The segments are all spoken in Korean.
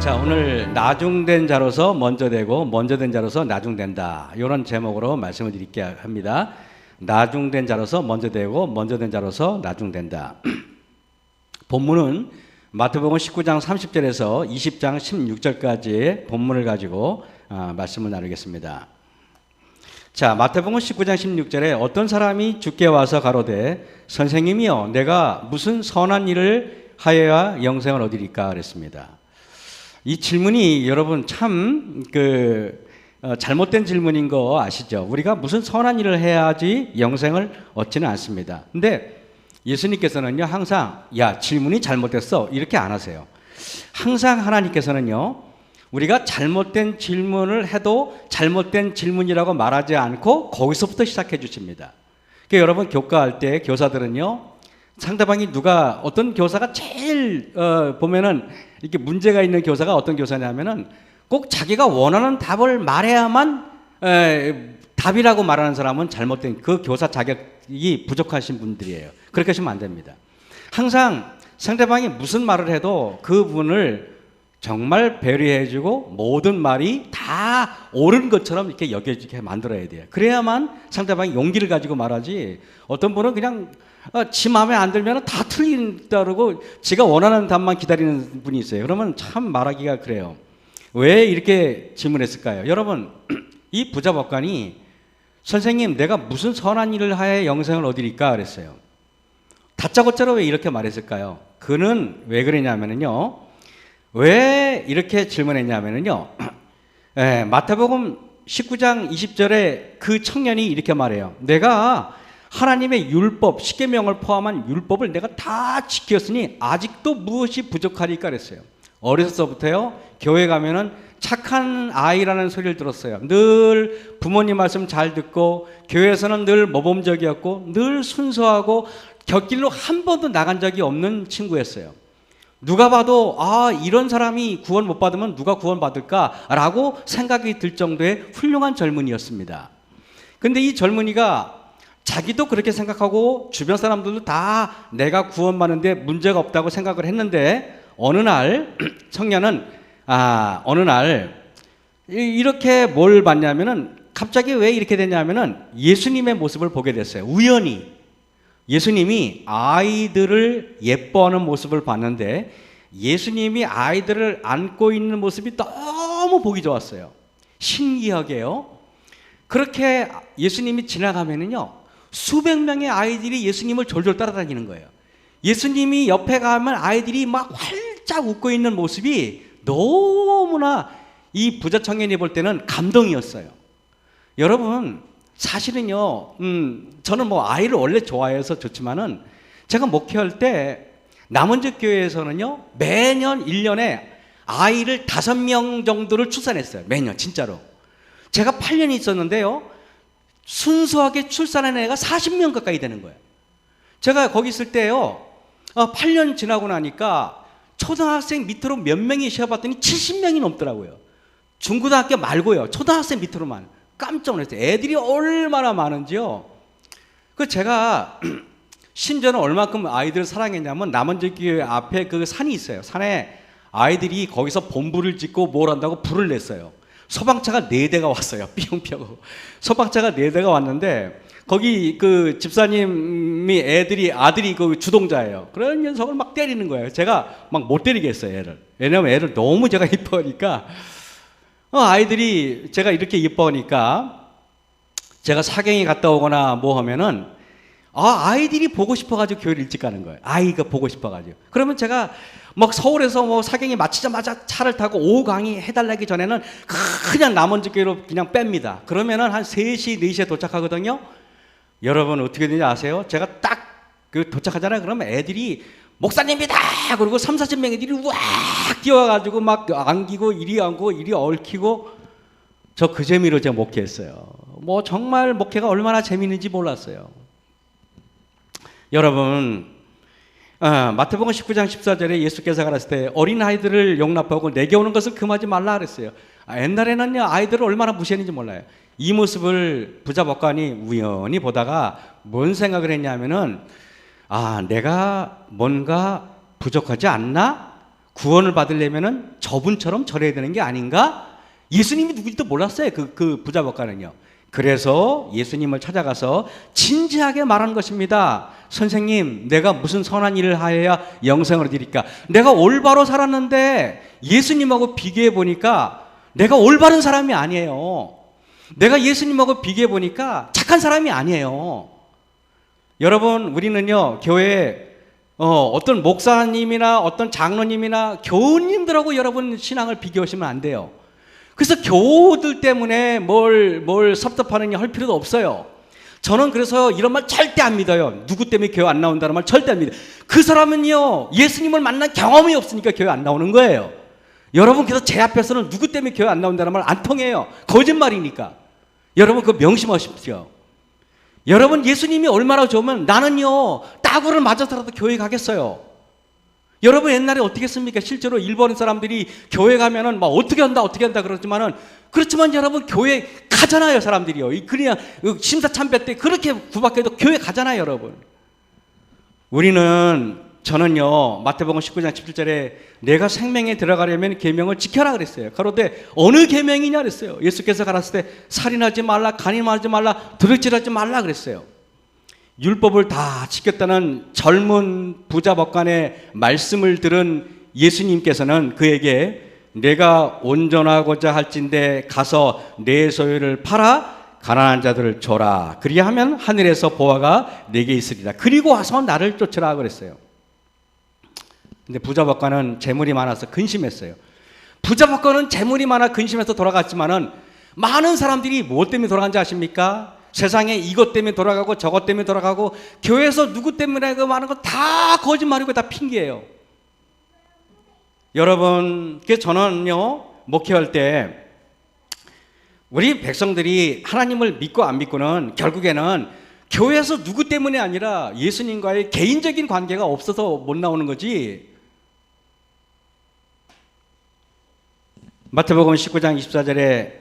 자, 오늘 나중된 자로서 먼저 되고 먼저 된 자로서 나중된다. 이런 제목으로 말씀을 드릴게 합니다. 나중된 자로서 먼저 되고 먼저 된 자로서 나중된다. 본문은 마태복음 19장 30절에서 20장 16절까지의 본문을 가지고 말씀을 나누겠습니다. 자, 마태복음 19장 16절에 어떤 사람이 주께 와서 가로되 선생님이여 내가 무슨 선한 일을 하여야 영생을 얻으리까 그랬습니다. 이 질문이 여러분 참 잘못된 질문인 거 아시죠? 우리가 무슨 선한 일을 해야지 영생을 얻지는 않습니다. 근데 예수님께서는요 항상 야 질문이 잘못됐어 이렇게 안 하세요. 항상 하나님께서는요 우리가 잘못된 질문을 해도 잘못된 질문이라고 말하지 않고 거기서부터 시작해 주십니다. 그러니까 여러분 교과할 때 교사들은요 상대방이 누가 어떤 교사가 제일 보면은 이렇게 문제가 있는 교사가 어떤 교사냐면은 꼭 자기가 원하는 답을 말해야만 답이라고 말하는 사람은 잘못된 그 교사 자격이 부족하신 분들이에요. 그렇게 하시면 안 됩니다. 항상 상대방이 무슨 말을 해도 그분을 정말 배려해주고 모든 말이 다 옳은 것처럼 이렇게 여겨지게 만들어야 돼요. 그래야만 상대방이 용기를 가지고 말하지. 어떤 분은 그냥 지 마음에 안 들면 다 틀린다 그러고 지가 원하는 답만 기다리는 분이 있어요. 그러면 참 말하기가 그래요. 왜 이렇게 질문했을까요? 여러분 이 부자 법관이 선생님 내가 무슨 선한 일을 하여 영생을 얻으리까 그랬어요. 다짜고짜로 왜 이렇게 말했을까요? 그는 왜 그러냐면요 왜 이렇게 질문했냐면요 마태복음 19장 20절에 그 청년이 이렇게 말해요. 내가 하나님의 율법, 십계명을 포함한 율법을 내가 다 지켰으니 아직도 무엇이 부족하리까 그랬어요. 어려서부터요 교회 가면은 착한 아이라는 소리를 들었어요. 늘 부모님 말씀 잘 듣고 교회에서는 늘 모범적이었고 늘 순수하고 곁길로 한 번도 나간 적이 없는 친구였어요. 누가 봐도 이런 사람이 구원 못 받으면 누가 구원 받을까라고 생각이 들 정도의 훌륭한 젊은이였습니다. 근데 이 젊은이가 자기도 그렇게 생각하고 주변 사람들도 다 내가 구원받는데 문제가 없다고 생각을 했는데 어느 날 청년은 어느 날 이렇게 뭘 봤냐면은 갑자기 왜 이렇게 됐냐면은 예수님의 모습을 보게 됐어요. 우연히 예수님이 아이들을 예뻐하는 모습을 봤는데 예수님이 아이들을 안고 있는 모습이 너무 보기 좋았어요. 신기하게요. 그렇게 예수님이 지나가면은요 수백 명의 아이들이 예수님을 졸졸 따라다니는 거예요. 예수님이 옆에 가면 아이들이 막 활짝 웃고 있는 모습이 너무나 이 부자 청년이 볼 때는 감동이었어요. 여러분 사실은요 저는 뭐 아이를 원래 좋아해서 좋지만은 제가 목회할 때 남원적 교회에서는요 매년 1년에 아이를 5명 정도를 출산했어요. 매년 진짜로. 제가 8년이 있었는데요 순수하게 출산한 애가 40명 가까이 되는 거예요. 제가 거기 있을 때요 8년 지나고 나니까 초등학생 밑으로 몇 명이 쉬어봤더니 70명이 넘더라고요. 중고등학교 말고요 초등학생 밑으로만. 깜짝 놀랐어요. 애들이 얼마나 많은지요. 제가 심지어는 얼마큼 아이들을 사랑했냐면 남원적교회 앞에 그 산이 있어요. 산에 아이들이 거기서 본부를 짓고 뭘 한다고 불을 냈어요. 소방차가 4대가 왔어요. 삐용삐용. 소방차가 4대가 왔는데 거기 그 집사님이 아들이 그 주동자예요. 그런 녀석을 막 때리는 거예요. 제가 막 못 때리겠어요, 애를. 왜냐면 애를 너무 제가 이뻐하니까. 아이들이 제가 이렇게 이뻐하니까 제가 사경에 갔다 오거나 뭐 하면은 아이들이 보고 싶어가지고 교회를 일찍 가는 거예요. 아이가 보고 싶어가지고. 그러면 제가 막 서울에서 뭐 사경이 마치자마자 차를 타고 오후 강의 해달라기 전에는 그냥 남원지 교회로 그냥 뺍니다. 그러면은 한 3시, 4시에 도착하거든요. 여러분 어떻게 되는지 아세요? 제가 딱 도착하잖아요. 그러면 애들이 목사님이다! 그리고 30-40명 애들이 우악 뛰어와가지고 막 안기고 이리 안고 이리 얽히고 저 그 재미로 제가 목회했어요. 뭐 정말 목회가 얼마나 재미있는지 몰랐어요. 여러분 마태복음 19장 14절에 예수께서 가라사대 때 어린아이들을 용납하고 내게 오는 것을 금하지 말라 그랬어요. 옛날에는요 아이들을 얼마나 무시했는지 몰라요. 이 모습을 부자 법관이 우연히 보다가 뭔 생각을 했냐면은 내가 뭔가 부족하지 않나? 구원을 받으려면은 저분처럼 절해야 되는 게 아닌가? 예수님이 누구지도 몰랐어요. 그 부자 법관은요. 그래서 예수님을 찾아가서 진지하게 말하는 것입니다. 선생님, 내가 무슨 선한 일을 하여야 영생을 얻으리까? 내가 올바로 살았는데 예수님하고 비교해 보니까 내가 올바른 사람이 아니에요. 내가 예수님하고 비교해 보니까 착한 사람이 아니에요. 여러분, 우리는요, 교회에 어떤 목사님이나 어떤 장로님이나 교우님들하고 여러분 신앙을 비교하시면 안 돼요. 그래서 교우들 때문에 뭘 섭섭하느냐 할 필요도 없어요. 저는 그래서 이런 말 절대 안 믿어요. 누구 때문에 교회 안 나온다는 말 절대 안 믿어요. 그 사람은요, 예수님을 만난 경험이 없으니까 교회 안 나오는 거예요. 여러분께서 제 앞에서는 누구 때문에 교회 안 나온다는 말 안 통해요. 거짓말이니까. 여러분 그거 명심하십시오. 여러분, 예수님이 얼마나 좋으면 나는요 따구를 맞아서라도 교회 가겠어요. 여러분 옛날에 어떻게 했습니까? 실제로 일본 사람들이 교회 가면은 막 어떻게 한다 그러지만은, 그렇지만 여러분 교회 가잖아요. 사람들이요. 그냥 심사참배 때 그렇게 구박해도 교회 가잖아요. 여러분. 저는요 마태복음 19장 17절에 내가 생명에 들어가려면 계명을 지켜라 그랬어요. 가로되 어느 계명이냐 그랬어요. 예수께서 가라사대 살인하지 말라, 간음하지 말라, 도둑질하지 말라 그랬어요. 율법을 다 지켰다는 젊은 부자 법관의 말씀을 들은 예수님께서는 그에게 내가 온전하고자 할진대 가서 내 소유를 팔아 가난한 자들을 줘라. 그리하면 하늘에서 보화가 내게 있으리라. 그리고 와서 나를 쫓으라 그랬어요. 근데 부자 법관은 재물이 많아서 근심했어요. 부자 법관은 재물이 많아 근심해서 돌아갔지만은 많은 사람들이 무엇 때문에 돌아간지 아십니까? 세상에 이것 때문에 돌아가고 저것 때문에 돌아가고 교회에서 누구 때문에 그 많은 거 다 거짓말이고 다 핑계예요. 여러분, 그래서 저는요 목회할 때 우리 백성들이 하나님을 믿고 안 믿고는 결국에는 교회에서 누구 때문에 아니라 예수님과의 개인적인 관계가 없어서 못 나오는 거지. 마태복음 19장 24절에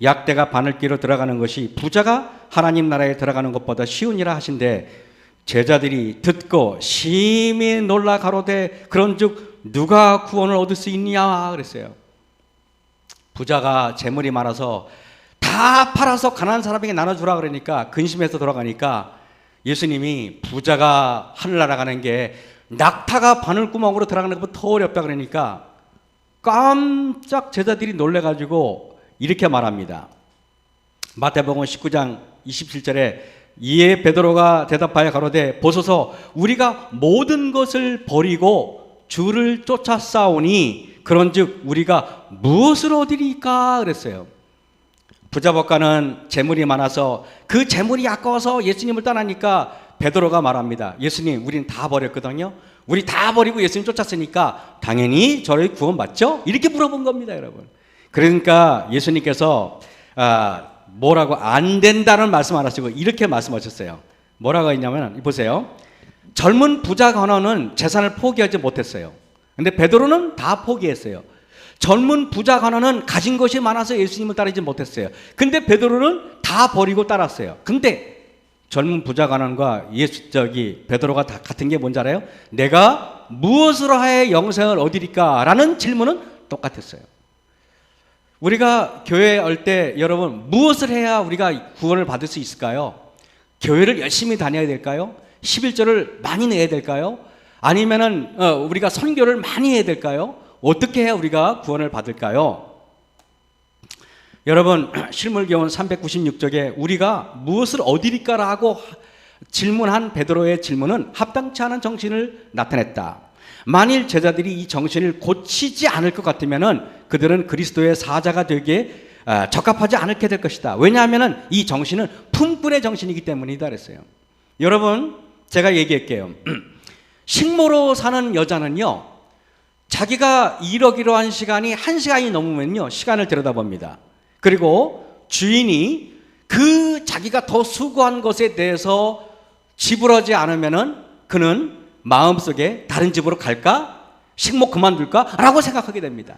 약대가 바늘귀로 들어가는 것이 부자가 하나님 나라에 들어가는 것보다 쉬우니라 하신데 제자들이 듣고 심히 놀라 가로되 그런즉 누가 구원을 얻을 수 있느냐 그랬어요. 부자가 재물이 많아서 다 팔아서 가난한 사람에게 나눠주라 그러니까 근심해서 돌아가니까 예수님이 부자가 하늘나라 가는 게 낙타가 바늘구멍으로 들어가는 것보다 더 어렵다 그러니까 깜짝 제자들이 놀래가지고 이렇게 말합니다. 마태복음 19장 27절에 이에 베드로가 대답하여 가로되 보소서 우리가 모든 것을 버리고 주를 쫓아싸오니 그런즉 우리가 무엇을 얻으리까 그랬어요. 부자 법관은 재물이 많아서 그 재물이 아까워서 예수님을 떠나니까 베드로가 말합니다. 예수님, 우리는 다 버렸거든요. 우리 다 버리고 예수님 쫓았으니까 당연히 저를 구원받죠? 이렇게 물어본 겁니다, 여러분. 그러니까 예수님께서 뭐라고 안 된다는 말씀 안 하시고 이렇게 말씀하셨어요. 뭐라고 했냐면 보세요. 젊은 부자 관원은 재산을 포기하지 못했어요. 근데 베드로는 다 포기했어요. 젊은 부자 관원은 가진 것이 많아서 예수님을 따르지 못했어요. 근데 베드로는 다 버리고 따랐어요. 근데 젊은 부자 관원과 베드로가 다 같은 게 뭔지 알아요? 내가 무엇으로 하여 영생을 얻으리까? 라는 질문은 똑같았어요. 우리가 교회에 올 때 여러분 무엇을 해야 우리가 구원을 받을 수 있을까요? 교회를 열심히 다녀야 될까요? 11조를 많이 내야 될까요? 아니면은 우리가 선교를 많이 해야 될까요? 어떻게 해야 우리가 구원을 받을까요? 여러분, 실물교훈 396쪽에 우리가 무엇을 얻으리까라고 질문한 베드로의 질문은 합당치 않은 정신을 나타냈다. 만일 제자들이 이 정신을 고치지 않을 것 같으면은 그들은 그리스도의 사자가 되기에 적합하지 않게 될 것이다. 왜냐하면은 이 정신은 품꾼의 정신이기 때문이다 그랬어요. 여러분, 제가 얘기할게요. 식모로 사는 여자는요, 자기가 일하기로 한 시간이 1시간이 넘으면요, 시간을 들여다봅니다. 그리고 주인이 그 자기가 더 수고한 것에 대해서 지불하지 않으면은 그는 마음속에 다른 집으로 갈까? 식모 그만둘까? 라고 생각하게 됩니다.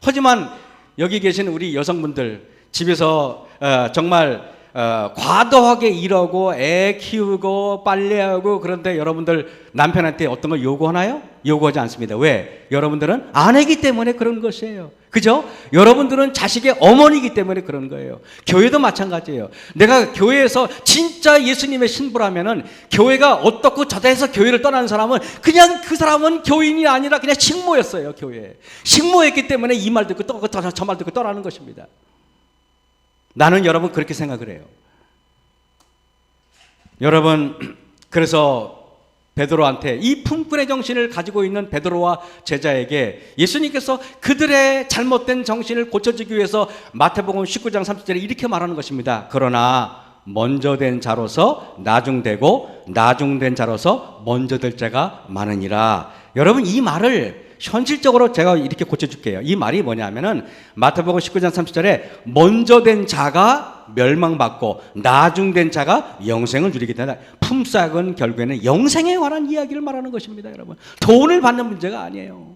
하지만 여기 계신 우리 여성분들 집에서 정말 과도하게 일하고 애 키우고 빨래하고 그런데 여러분들 남편한테 어떤 걸 요구하나요? 요구하지 않습니다. 왜? 여러분들은 아내이기 때문에 그런 것이에요. 그죠? 여러분들은 자식의 어머니이기 때문에 그런 거예요. 교회도 마찬가지예요. 내가 교회에서 진짜 예수님의 신부라면은 교회가 어떻고 저다 해서 교회를 떠나는 사람은 그냥 그 사람은 교인이 아니라 그냥 식모였어요. 교회에. 식모였기 때문에 이 말 듣고 저 말 듣고 떠나는 것입니다. 나는 여러분 그렇게 생각을 해요. 여러분, 그래서 베드로한테 이 품꾼의 정신을 가지고 있는 베드로와 제자에게 예수님께서 그들의 잘못된 정신을 고쳐주기 위해서 마태복음 19장 30절에 이렇게 말하는 것입니다. 그러나 먼저 된 자로서 나중되고 나중된 자로서 먼저 될 자가 많으니라. 여러분, 이 말을 현실적으로 제가 이렇게 고쳐줄게요. 이 말이 뭐냐면은 마태복음 19장 30절에 먼저 된 자가 멸망받고 나중된 자가 영생을 누리게 된다. 품삯은 결국에는 영생에 관한 이야기를 말하는 것입니다. 여러분, 돈을 받는 문제가 아니에요.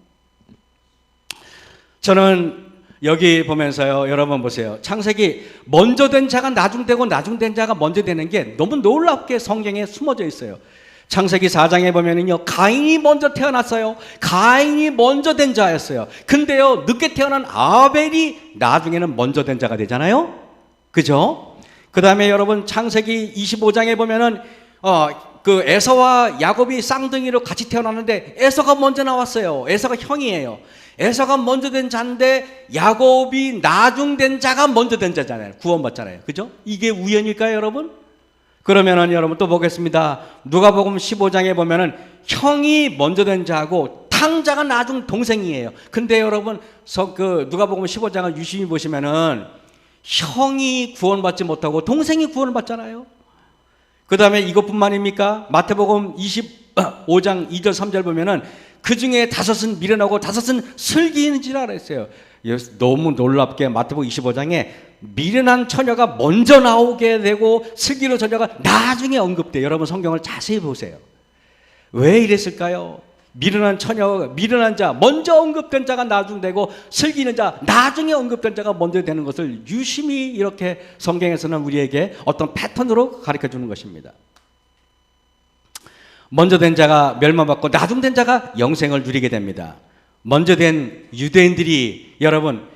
저는 여기 보면서요, 여러분 보세요. 창세기 먼저 된 자가 나중되고 나중된 자가 먼저 되는 게 너무 놀랍게 성경에 숨어져 있어요. 창세기 4장에 보면은요, 가인이 먼저 태어났어요. 가인이 먼저 된 자였어요. 근데요, 늦게 태어난 아벨이 나중에는 먼저 된 자가 되잖아요. 그죠? 그 다음에 여러분 창세기 25장에 보면은 그 에서와 야곱이 쌍둥이로 같이 태어났는데 에서가 먼저 나왔어요. 에서가 형이에요. 에서가 먼저 된 자인데 야곱이 나중된 자가 먼저 된 자잖아요. 구원받잖아요. 그죠? 이게 우연일까요, 여러분? 그러면은 여러분 또 보겠습니다. 누가복음 15장에 보면은 형이 먼저 된 자하고 탕자가 나중 동생이에요. 근데 여러분 누가복음 15장을 유심히 보시면은 형이 구원받지 못하고 동생이 구원을 받잖아요. 그 다음에 이것뿐만입니까? 마태복음 25장 2절 3절 보면은 그 중에 5은 미련하고 5은 슬기인지라 그랬어요. 너무 놀랍게 마태복음 25장에 미련한 처녀가 먼저 나오게 되고 슬기로운 처녀가 나중에 언급돼요. 여러분 성경을 자세히 보세요. 왜 이랬을까요? 미련한 자, 먼저 언급된 자가 나중 되고 슬기는 자, 나중에 언급된 자가 먼저 되는 것을 유심히 이렇게 성경에서는 우리에게 어떤 패턴으로 가르쳐 주는 것입니다. 먼저 된 자가 멸망받고 나중 된 자가 영생을 누리게 됩니다. 먼저 된 유대인들이 여러분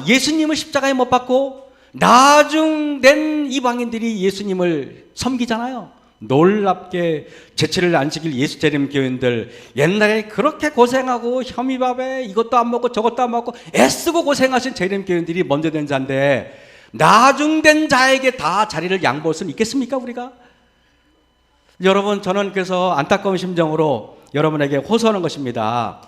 예수님을 십자가에 못 박고 나중 된 이방인들이 예수님을 섬기잖아요. 놀랍게 제칠을 안 지킬 예수 재림 교인들 옛날에 그렇게 고생하고 혐의밥에 이것도 안 먹고 저것도 안 먹고 애쓰고 고생하신 재림 교인들이 먼저 된 자인데 나중 된 자에게 다 자리를 양보할 수는 있겠습니까, 우리가? 여러분, 저는 그래서 안타까운 심정으로 여러분에게 호소하는 것입니다.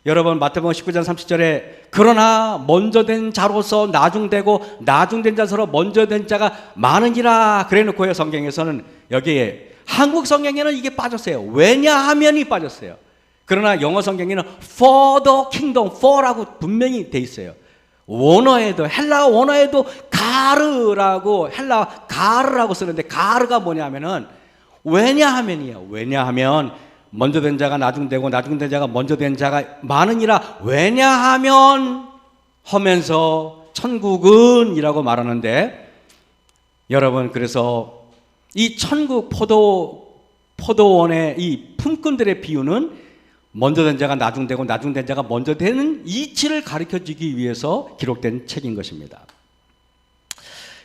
여러분 마태복음 19장 30절에 그러나 먼저 된 자로서 나중되고 나중된 자로서 먼저 된 자가 많으니라 그래놓고요. 성경에서는 여기에 한국 성경에는 이게 빠졌어요. 왜냐하면이 빠졌어요. 그러나 영어 성경에는 for the kingdom, for라고 분명히 돼 있어요. 원어에도 헬라 원어에도 가르라고 가르라고 쓰는데 가르가 뭐냐면은 왜냐하면이에요. 왜냐하면 먼저 된 자가 나중되고 나중된 자가 먼저 된 자가 많으니라. 왜냐하면 하면서 천국은 이라고 말하는데 여러분 그래서 이 천국 포도원의 이 품꾼들의 비유는 먼저 된 자가 나중되고 나중된 자가 먼저 되는 이치를 가르쳐주기 위해서 기록된 책인 것입니다.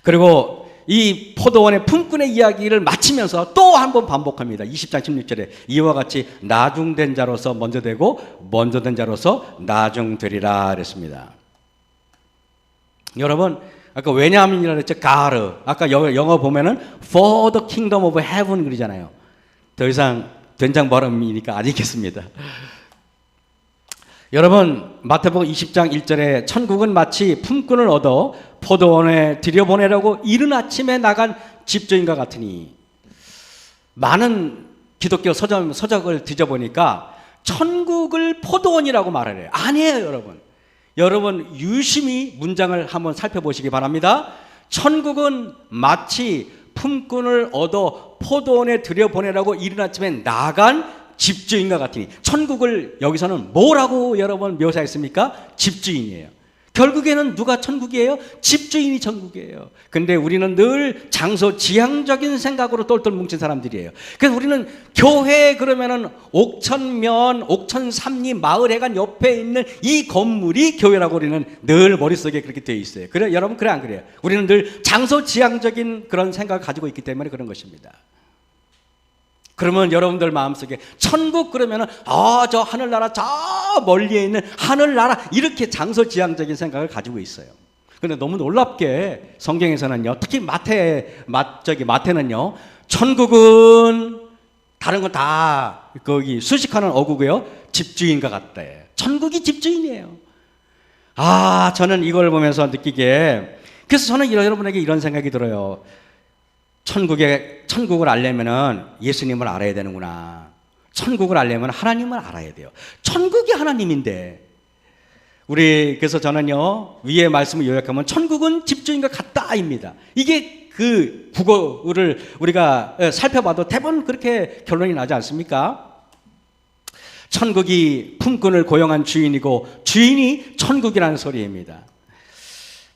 그리고 이 포도원의 품꾼의 이야기를 마치면서 또 한 번 반복합니다. 20장 16절에 이와 같이 나중된 자로서 먼저 되고 먼저 된 자로서 나중되리라 그랬습니다. 여러분 아까 왜냐하면이라 그랬죠. 가르. 아까 영어 보면은 for the kingdom of heaven 그러잖아요. 더 이상 된장 발음이니까 안 읽겠습니다. 여러분 마태복음 20장 1절에 천국은 마치 품꾼을 얻어 포도원에 들여보내려고 이른 아침에 나간 집주인과 같으니. 많은 기독교 서적을 뒤져보니까 천국을 포도원이라고 말을 해요. 아니에요, 여러분. 여러분 유심히 문장을 한번 살펴보시기 바랍니다. 천국은 마치 품꾼을 얻어 포도원에 들여보내라고 이른 아침에 나간 집주인과 같으니. 천국을 여기서는 뭐라고 여러분 묘사했습니까? 집주인이에요. 결국에는 누가 천국이에요? 집주인이 천국이에요. 근데 우리는 늘 장소 지향적인 생각으로 똘똘 뭉친 사람들이에요. 그래서 우리는 교회 그러면은 옥천면, 옥천삼리 마을회관 옆에 있는 이 건물이 교회라고 우리는 늘 머릿속에 그렇게 되어 있어요. 그래, 여러분, 그래 안 그래요? 우리는 늘 장소 지향적인 그런 생각을 가지고 있기 때문에 그런 것입니다. 그러면 여러분들 마음속에 천국 그러면은 저 하늘나라 저 멀리에 있는 하늘나라 이렇게 장소 지향적인 생각을 가지고 있어요. 그런데 너무 놀랍게 성경에서는요, 특히 마태는요, 천국은 다른 건 다 거기 수식하는 어구고요, 집주인과 같대. 천국이 집주인이에요. 저는 이걸 보면서 느끼게, 그래서 저는 여러분에게 이런 생각이 들어요. 천국을 알려면은 예수님을 알아야 되는구나. 천국을 알려면 하나님을 알아야 돼요. 천국이 하나님인데, 그래서 저는요, 위의 말씀을 요약하면 천국은 집주인과 같다입니다. 이게 그 국어를 우리가 살펴봐도 대부분 그렇게 결론이 나지 않습니까? 천국이 품꾼을 고용한 주인이고 주인이 천국이라는 소리입니다.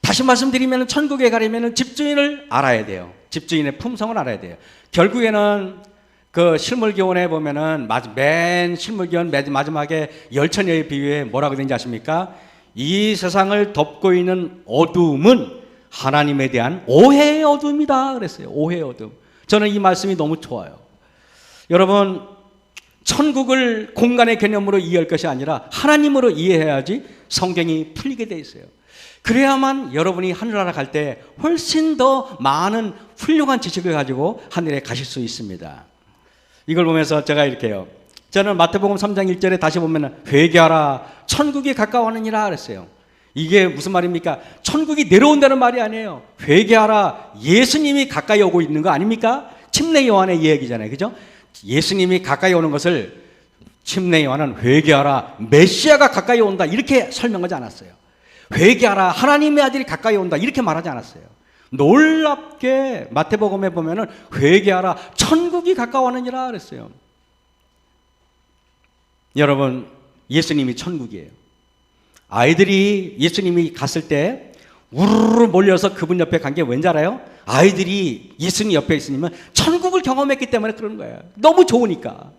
다시 말씀드리면 천국에 가려면 집주인을 알아야 돼요. 집주인의 품성을 알아야 돼요. 결국에는 그 실물교원에 보면은 맨 실물교원 맨 마지막에 열처녀의 비유에 뭐라고 되는지 아십니까? 이 세상을 덮고 있는 어둠은 하나님에 대한 오해의 어둠이다 그랬어요. 오해의 어둠. 저는 이 말씀이 너무 좋아요. 여러분, 천국을 공간의 개념으로 이해할 것이 아니라 하나님으로 이해해야지 성경이 풀리게 돼 있어요. 그래야만 여러분이 하늘나라 갈 때 훨씬 더 많은 훌륭한 지식을 가지고 하늘에 가실 수 있습니다. 이걸 보면서 제가 이렇게요. 저는 마태복음 3장 1절에 다시 보면 회개하라 천국이 가까워하느니라 그랬어요. 이게 무슨 말입니까? 천국이 내려온다는 말이 아니에요. 회개하라, 예수님이 가까이 오고 있는 거 아닙니까? 침례 요한의 이야기잖아요. 그죠? 예수님이 가까이 오는 것을 침례 요한은 회개하라, 메시아가 가까이 온다 이렇게 설명하지 않았어요. 회개하라, 하나님의 아들이 가까이 온다 이렇게 말하지 않았어요. 놀랍게 마태복음에 보면은 회개하라, 천국이 가까워하느니라 그랬어요. 여러분, 예수님이 천국이에요. 아이들이 예수님이 갔을 때 우르르 몰려서 그분 옆에 간 게 왠지 알아요? 아이들이 예수님 옆에 있으면 천국을 경험했기 때문에 그러는 거예요. 너무 좋으니까.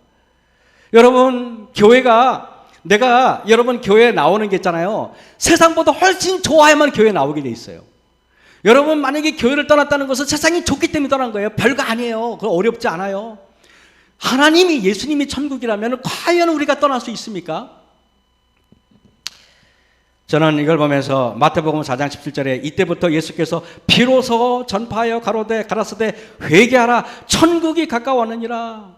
여러분, 여러분 교회에 나오는 게 있잖아요. 세상보다 훨씬 좋아야만 교회에 나오게 돼 있어요. 여러분, 만약에 교회를 떠났다는 것은 세상이 좋기 때문에 떠난 거예요. 별거 아니에요. 그거 어렵지 않아요. 하나님이, 예수님이 천국이라면 과연 우리가 떠날 수 있습니까? 저는 이걸 보면서 마태복음 4장 17절에 이때부터 예수께서 비로소 전파하여 가라사대 회개하라 천국이 가까웠느니라.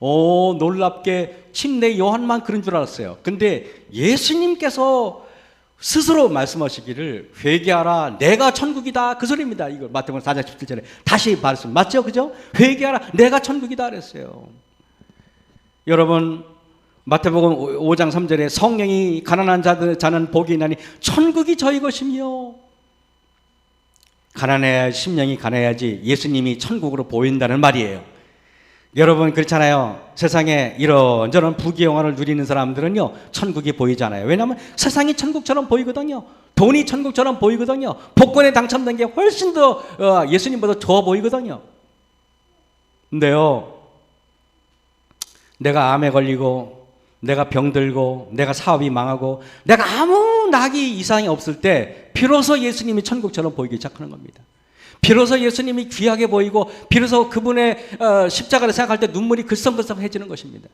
놀랍게 침례 요한만 그런 줄 알았어요. 근데 예수님께서 스스로 말씀하시기를 회개하라 내가 천국이다 그 소리입니다. 이거 마태복음 4장 17절에 다시 말씀 맞죠? 그죠? 회개하라 내가 천국이다 그랬어요. 여러분, 마태복음 5장 3절에 성령이 가난한 자는 복이 있나니 천국이 저희 것이며, 가난해야 심령이 가난해야지 예수님이 천국으로 보인다는 말이에요. 여러분, 그렇잖아요. 세상에 이런저런 부귀영화를 누리는 사람들은요 천국이 보이잖아요. 왜냐하면 세상이 천국처럼 보이거든요. 돈이 천국처럼 보이거든요. 복권에 당첨된 게 훨씬 더 예수님보다 좋아 보이거든요. 근데요, 내가 암에 걸리고 내가 병들고 내가 사업이 망하고 내가 아무 낙이 이상이 없을 때 비로소 예수님이 천국처럼 보이기 시작하는 겁니다. 비로소 예수님이 귀하게 보이고 비로소 그분의 십자가를 생각할 때 눈물이 글썽글썽해지는 것입니다.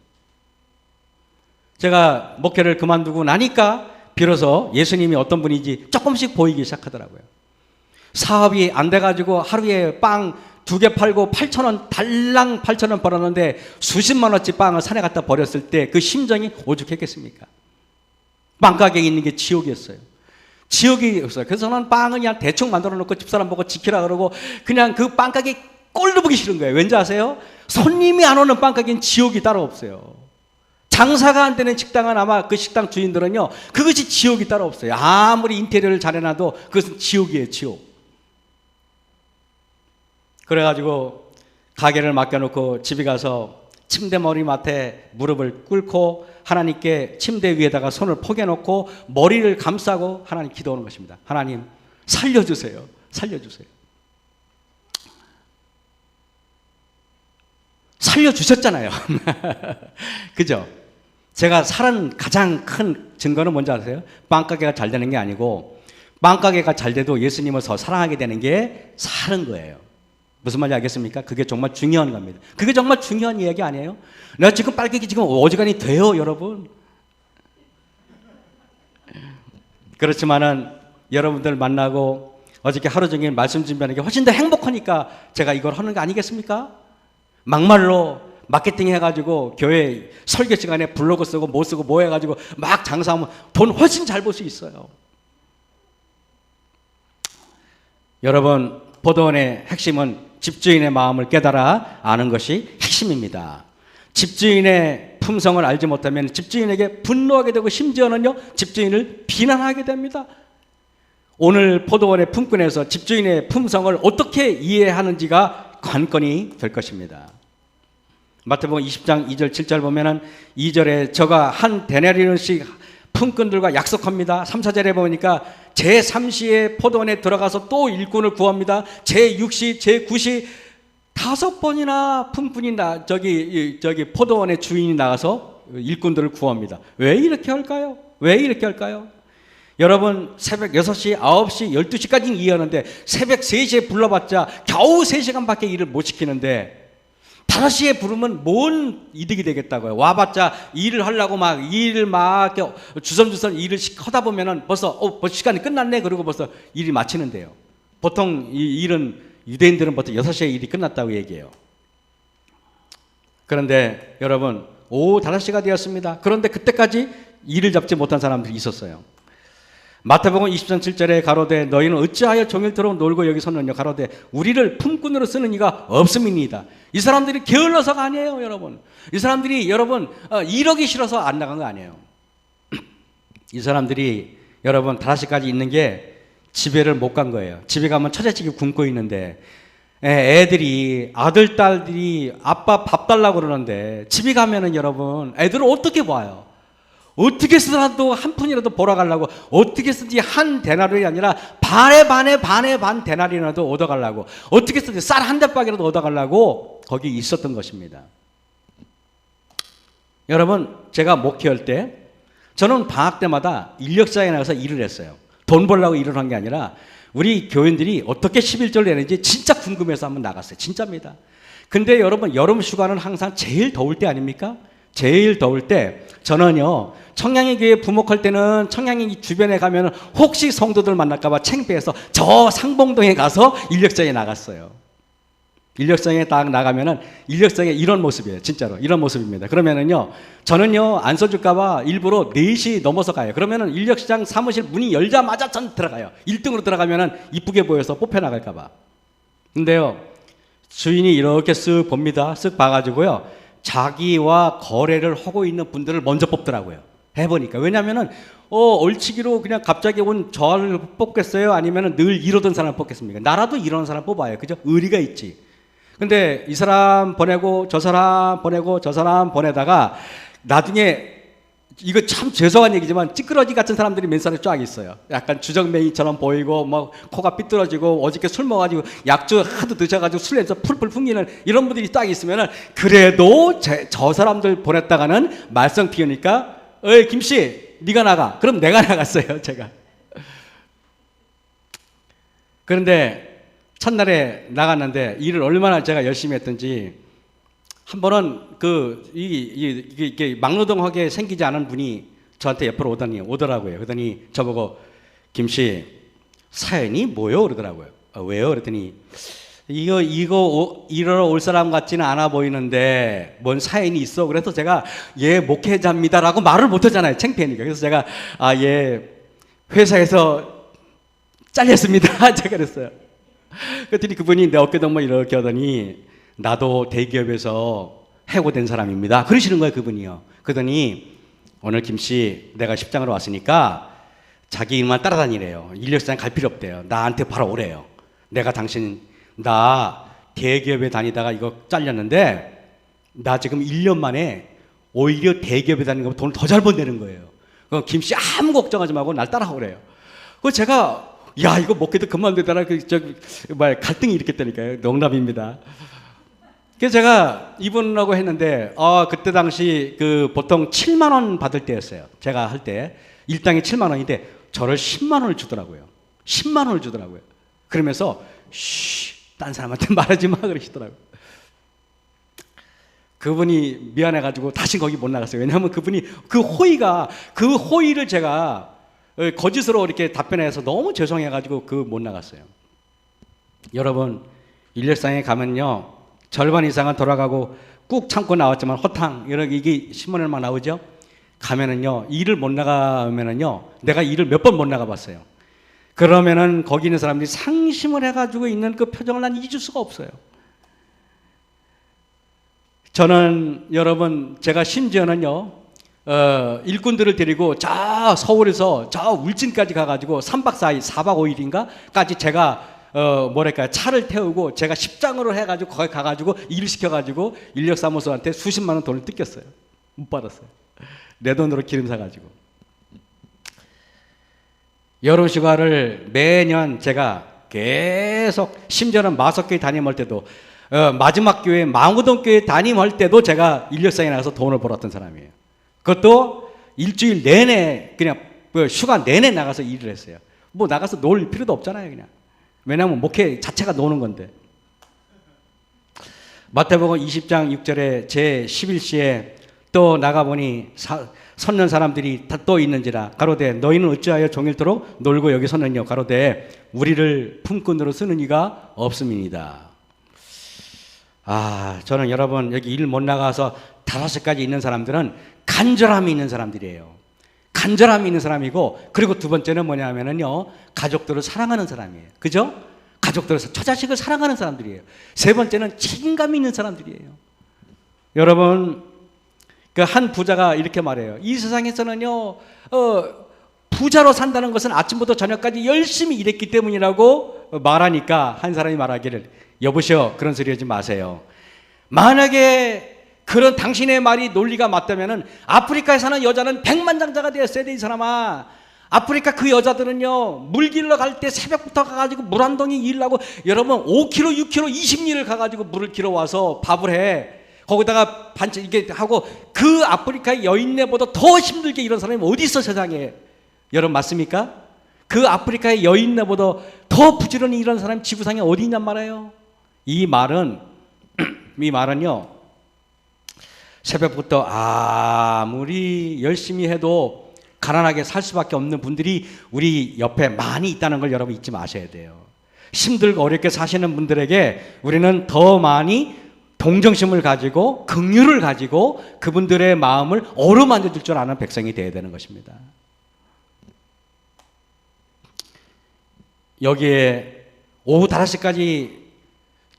제가 목회를 그만두고 나니까 비로소 예수님이 어떤 분인지 조금씩 보이기 시작하더라고요. 사업이 안 돼가지고 하루에 빵 2개 팔고 8,000원, 달랑 8,000원 벌었는데 수십만 원치 빵을 산에 갖다 버렸을 때 그 심정이 오죽했겠습니까? 빵가게에 있는 게 지옥이었어요. 지옥이 없어요. 그래서 저는 빵을 그냥 대충 만들어 놓고 집사람 보고 지키라 그러고 그냥 그 빵가게 꼴도 보기 싫은 거예요. 왠지 아세요? 손님이 안 오는 빵가게는 지옥이 따로 없어요. 장사가 안 되는 식당은 아마 그 식당 주인들은요 그것이 지옥이 따로 없어요. 아무리 인테리어를 잘해놔도 그것은 지옥이에요. 지옥. 그래가지고 가게를 맡겨놓고 집에 가서 침대 머리맡에 무릎을 꿇고 하나님께 침대 위에다가 손을 포개놓고 머리를 감싸고 하나님 기도하는 것입니다. 하나님 살려주세요. 살려주세요. 살려주셨잖아요. 그죠? 제가 살은 가장 큰 증거는 뭔지 아세요? 빵가게가 잘 되는 게 아니고 빵가게가 잘 돼도 예수님을 더 사랑하게 되는 게 사는 거예요. 무슨 말인지 알겠습니까? 그게 정말 중요한 겁니다. 그게 정말 중요한 이야기 아니에요? 내가 지금 빨갱이 지금 어지간히 돼요, 여러분. 그렇지만은 여러분들 만나고 어저께 하루 종일 말씀 준비하는 게 훨씬 더 행복하니까 제가 이걸 하는 거 아니겠습니까? 막말로 마케팅 해가지고 교회 설교 시간에 블로그 쓰고 뭐 쓰고 뭐 해가지고 막 장사하면 돈 훨씬 잘 벌 수 있어요. 여러분, 포도원의 핵심은 집주인의 마음을 깨달아 아는 것이 핵심입니다. 집주인의 품성을 알지 못하면 집주인에게 분노하게 되고 심지어는요 집주인을 비난하게 됩니다. 오늘 포도원의 품꾼에서 집주인의 품성을 어떻게 이해하는지가 관건이 될 것입니다. 마태복음 20장 2절 7절 보면은 2절에 저가 한 데나리온씩 품꾼들과 약속합니다. 3, 4절에 보니까 제3시에 포도원에 들어가서 또 일꾼을 구합니다. 제6시, 제9시 5번이나 품꾼이 저기 포도원의 주인이 나가서 일꾼들을 구합니다. 왜 이렇게 할까요? 왜 이렇게 할까요? 여러분, 새벽 6시, 9시, 12시까지는 이해하는데 새벽 3시에 불러봤자 겨우 3시간밖에 일을 못 시키는데 5시에 부르면 뭔 이득이 되겠다고요. 와봤자 일을 하려고 막 일을 막 주섬주섬 일을 하다 보면은 벌써 시간이 끝났네. 그러고 벌써 일이 마치는데요. 보통 이 일은 유대인들은 보통 6시에 일이 끝났다고 얘기해요. 그런데 여러분, 오후 5시가 되었습니다. 그런데 그때까지 일을 잡지 못한 사람들이 있었어요. 마태복음 20장 7절에 가로되 너희는 어찌하여 종일토록 놀고 여기 섰느냐 가로되 우리를 품꾼으로 쓰는 이가 없음이니이다. 이 사람들이 게을러서가 아니에요, 여러분. 이 사람들이 여러분 일하기 싫어서 안 나간 거 아니에요. 이 사람들이 여러분 5시까지 있는 게 집에를 못 간 거예요. 집에 가면 처자식이 굶고 있는데 애들이 아들 딸들이 아빠 밥 달라고 그러는데 집에 가면은 여러분 애들을 어떻게 봐요? 어떻게 쓰더라도 한 푼이라도 벌어가려고 어떻게 쓰든지 한 데나리온이 아니라 반에 반 데나리온이라도 얻어가려고 어떻게 쓰든지 쌀 한 대박이라도 얻어가려고 거기 있었던 것입니다. 여러분, 제가 목회할 때 저는 방학 때마다 인력사에 나가서 일을 했어요. 돈 벌려고 일을 한 게 아니라 우리 교인들이 어떻게 11조를 내는지 진짜 궁금해서 한번 나갔어요. 진짜입니다. 근데 여러분, 여름 휴가는 항상 제일 더울 때 아닙니까? 제일 더울 때 저는요 청량리 교회 부목할 때는 청량리 주변에 가면 혹시 성도들 만날까봐 창피해서 저 상봉동에 가서 인력사에 나갔어요. 인력사에 딱 나가면은 인력사에 이런 모습이에요. 진짜로 이런 모습입니다. 그러면은요 저는요 안 써줄까봐 일부러 4시 넘어서 가요. 그러면은 인력시장 사무실 문이 열자마자 전 들어가요. 1등으로 들어가면은 이쁘게 보여서 뽑혀 나갈까봐. 근데요 주인이 이렇게 쓱 봅니다. 쓱 봐가지고요 자기와 거래를 하고 있는 분들을 먼저 뽑더라고요. 해보니까. 왜냐면은, 얼치기로 그냥 갑자기 온 저를 뽑겠어요? 아니면은 늘 이러던 사람을 뽑겠습니까? 나라도 이러는 사람 뽑아요. 그죠? 의리가 있지. 근데 이 사람 보내고 저 사람 보내고 저 사람 보내다가 나중에 이거 참 죄송한 얘기지만 찌끄러지 같은 사람들이 몇 사람이 쫙 있어요. 약간 주정뱅이처럼 보이고 뭐 코가 삐뚤어지고 어저께 술 먹어가지고 약주 하도 드셔가지고 술 냄새 풀풀 풍기는 이런 분들이 딱 있으면은 그래도 저 사람들 보냈다가는 말썽 피우니까 어이 김씨 네가 나가. 그럼 내가 나갔어요. 제가. 그런데 첫날에 나갔는데 일을 얼마나 제가 열심히 했던지 한 번은 이게 막노동하게 생기지 않은 분이 저한테 옆으로 오더라고요. 그러더니 저보고 김씨 사연이 뭐요? 그러더라고요. 왜요? 그랬더니 이거 이러러 올 사람 같지는 않아 보이는데 뭔 사연이 있어? 그래서 제가 예 목회자입니다라고 말을 못하잖아요. 창피하니까. 그래서 제가 예 회사에서 잘렸습니다. 제가 그랬어요. 그랬더니 그분이 내 어깨 동무 이렇게 하더니 나도 대기업에서 해고된 사람입니다. 그러시는 거예요, 그분이요. 그러더니 오늘 김씨 내가 십장으로 왔으니까 자기 일만 따라다니래요. 인력사장 갈 필요 없대요. 나한테 바로 오래요. 내가 나 대기업에 다니다가 이거 잘렸는데 나 지금 1년 만에 오히려 대기업에 다니는 것보다 돈을 더 잘 번다는 거예요. 김씨 아무 걱정하지 말고 날 따라하고 그래요. 그래서 제가 야 이거 먹기도 그만두다라 갈등이 일으켰다니까요. 농담입니다. 그래서 제가 이분하고 했는데 그때 당시 보통 7만 원 받을 때였어요. 제가 할 때 일당이 7만 원인데 저를 10만 원을 주더라고요. 10만 원을 주더라고요. 그러면서 딴 사람한테 말하지 마 그러시더라고요. 그분이 미안해가지고 다시 거기 못 나갔어요. 왜냐하면 그분이 그 호의를 제가 거짓으로 이렇게 답변해서 너무 죄송해가지고 못 나갔어요. 여러분 인력상에 가면요 절반 이상은 돌아가고 꾹 참고 나왔지만 허탕 이게 신문에만 나오죠. 가면은요 일을 못 나가면은요 내가 일을 몇 번 못 나가봤어요. 그러면은 거기 있는 사람들이 상심을 해가지고 있는 그 표정을 난 잊을 수가 없어요. 저는 여러분 제가 심지어는요 일꾼들을 데리고 저 서울에서 저 울진까지 가가지고 3박 4일 4박 5일인가까지 제가 차를 태우고 제가 십장으로 해가지고 거기 가가지고 일을 시켜가지고 인력사무소한테 수십만 원 돈을 뜯겼어요. 못 받았어요. 내 돈으로 기름 사가지고. 여름휴가를 매년 제가 계속 심지어는 마석교회 담임할 때도 마지막 교회 망우동교회 담임할 때도 제가 인력상에 나가서 돈을 벌었던 사람이에요. 그것도 일주일 내내 그냥 휴가 내내 나가서 일을 했어요. 뭐 나가서 놀 필요도 없잖아요 그냥. 왜냐하면 목회 자체가 노는 건데. 마태복음 20장 6절에 제 11시에 또 나가보니 섰는 사람들이 다 또 있는지라 가로되 너희는 어찌하여 종일토록 놀고 여기 섰느냐 가로되 우리를 품꾼으로 쓰는 이가 없음이니이다. 저는 여러분 여기 일 못 나가서 5시까지 있는 사람들은 간절함이 있는 사람들이에요. 간절함이 있는 사람이고, 그리고 두 번째는 뭐냐면은요 가족들을 사랑하는 사람이에요. 그죠? 가족들을 처자식을 사랑하는 사람들이에요. 세 번째는 책임감이 있는 사람들이에요. 여러분 그 한 부자가 이렇게 말해요. 이 세상에서는요 부자로 산다는 것은 아침부터 저녁까지 열심히 일했기 때문이라고 말하니까 한 사람이 말하기를 여보시오 그런 소리 하지 마세요. 만약에 그런 당신의 말이 논리가 맞다면은 아프리카에 사는 여자는 백만장자가 되었어야 돼. 이 사람아, 아프리카 그 여자들은요 물 길러 갈 때 새벽부터 가가지고 물 한 동이 일하고 여러분 5km 6km 20리를 가가지고 물을 길어 와서 밥을 해. 거기다가 반찬 이게 하고 그 아프리카의 여인네보다 더 힘들게 이런 사람이 어디 있어 세상에. 여러분 맞습니까? 그 아프리카의 여인네보다 더 부지런히 일하는 사람이 지구상에 어디 있냔 말이에요. 이 말은요 새벽부터 아무리 열심히 해도 가난하게 살 수밖에 없는 분들이 우리 옆에 많이 있다는 걸 여러분 잊지 마셔야 돼요. 힘들고 어렵게 사시는 분들에게 우리는 더 많이 동정심을 가지고 긍휼을 가지고 그분들의 마음을 어루만져 줄 줄 아는 백성이 되어야 되는 것입니다. 여기에 오후 5시까지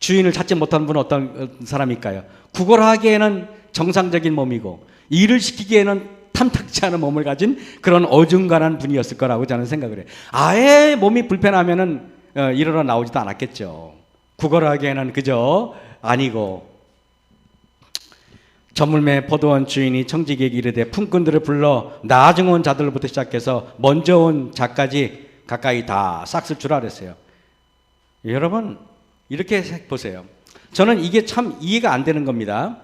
주인을 찾지 못하는 분은 어떤 사람일까요? 구걸을 하기에는 정상적인 몸이고 일을 시키기에는 탐탁지 않은 몸을 가진 그런 어중간한 분이었을 거라고 저는 생각을 해요. 아예 몸이 불편하면은 일어나 나오지도 않았겠죠. 구걸을 하기에는 그저 아니고. 저물매 포도원 주인이 청지기에게 이르되 품꾼들을 불러 나중 온 자들부터 시작해서 먼저 온 자까지 가까이 다 싹쓸 주라 그랬어요. 여러분 이렇게 보세요. 저는 이게 참 이해가 안 되는 겁니다.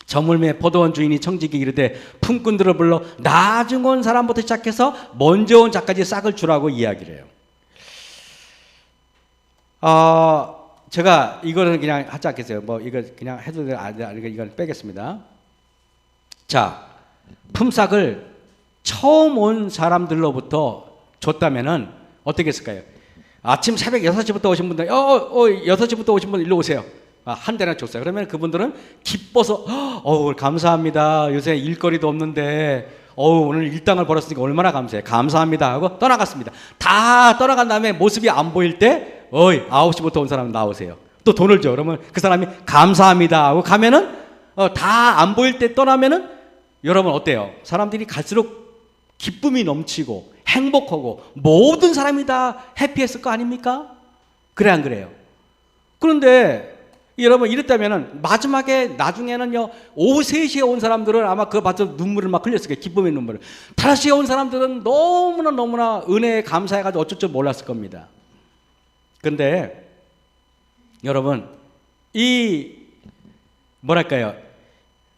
저물매 포도원 주인이 청지기에게 이르되 품꾼들을 불러 나중 온 사람부터 시작해서 먼저 온 자까지 싹을 주라고 이야기를 해요. 제가 이거는 그냥 하지 않겠어요. 뭐 이거 그냥 해도 이건 빼겠습니다. 자, 품삯을 처음 온 사람들로부터 줬다면은 어떻게 했을까요? 아침 새벽 6시부터 오신 분들, 6시부터 오신 분 일로 오세요. 한 대나 줬어요. 그러면 그분들은 기뻐서 감사합니다. 요새 일거리도 없는데 오늘 일당을 벌었으니까 얼마나 감사해. 감사합니다 하고 떠나갔습니다. 다 떠나간 다음에 모습이 안 보일 때 9시부터 온 사람 나오세요. 또 돈을 줘. 그러면 그 사람이 감사합니다 하고 가면은 다 안 보일 때 떠나면은 여러분 어때요? 사람들이 갈수록 기쁨이 넘치고 행복하고 모든 사람이 다 해피했을 거 아닙니까? 그래 안 그래요? 그런데 여러분 이랬다면은 마지막에 나중에는요 오후 3시에 온 사람들은 아마 그거 봐서 눈물을 막 흘렸을 거예요. 기쁨의 눈물을. 5시에 온 사람들은 너무나 은혜에 감사해가지고 어쩔 줄 몰랐을 겁니다. 근데 여러분 이 뭐랄까요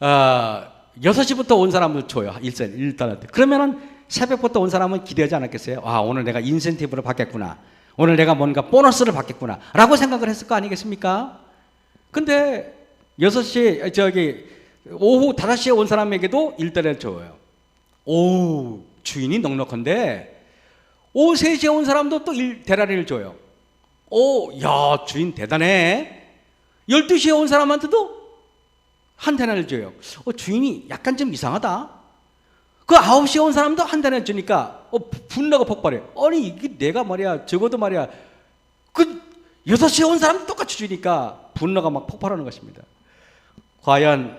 6시부터 온 사람들 줘요. 일단한테. 그러면은 새벽부터 온 사람은 기대하지 않았겠어요? 아, 오늘 내가 인센티브를 받겠구나. 오늘 내가 뭔가 보너스를 받겠구나. 라고 생각을 했을 거 아니겠습니까? 근데 6시, 오후 5시에 온 사람에게도 일단을 줘요. 오, 주인이 넉넉한데, 오후 3시에 온 사람도 또 대라리를 줘요. 오, 야, 주인 대단해. 12시에 온 사람한테도 한 대나리를 줘요. 주인이 약간 좀 이상하다. 그 9시에 온 사람도 한 대나리 주니까 분노가 폭발해요. 아니 이게 내가 말이야 적어도 말이야 그 6시에 온 사람도 똑같이 주니까 분노가 막 폭발하는 것입니다. 과연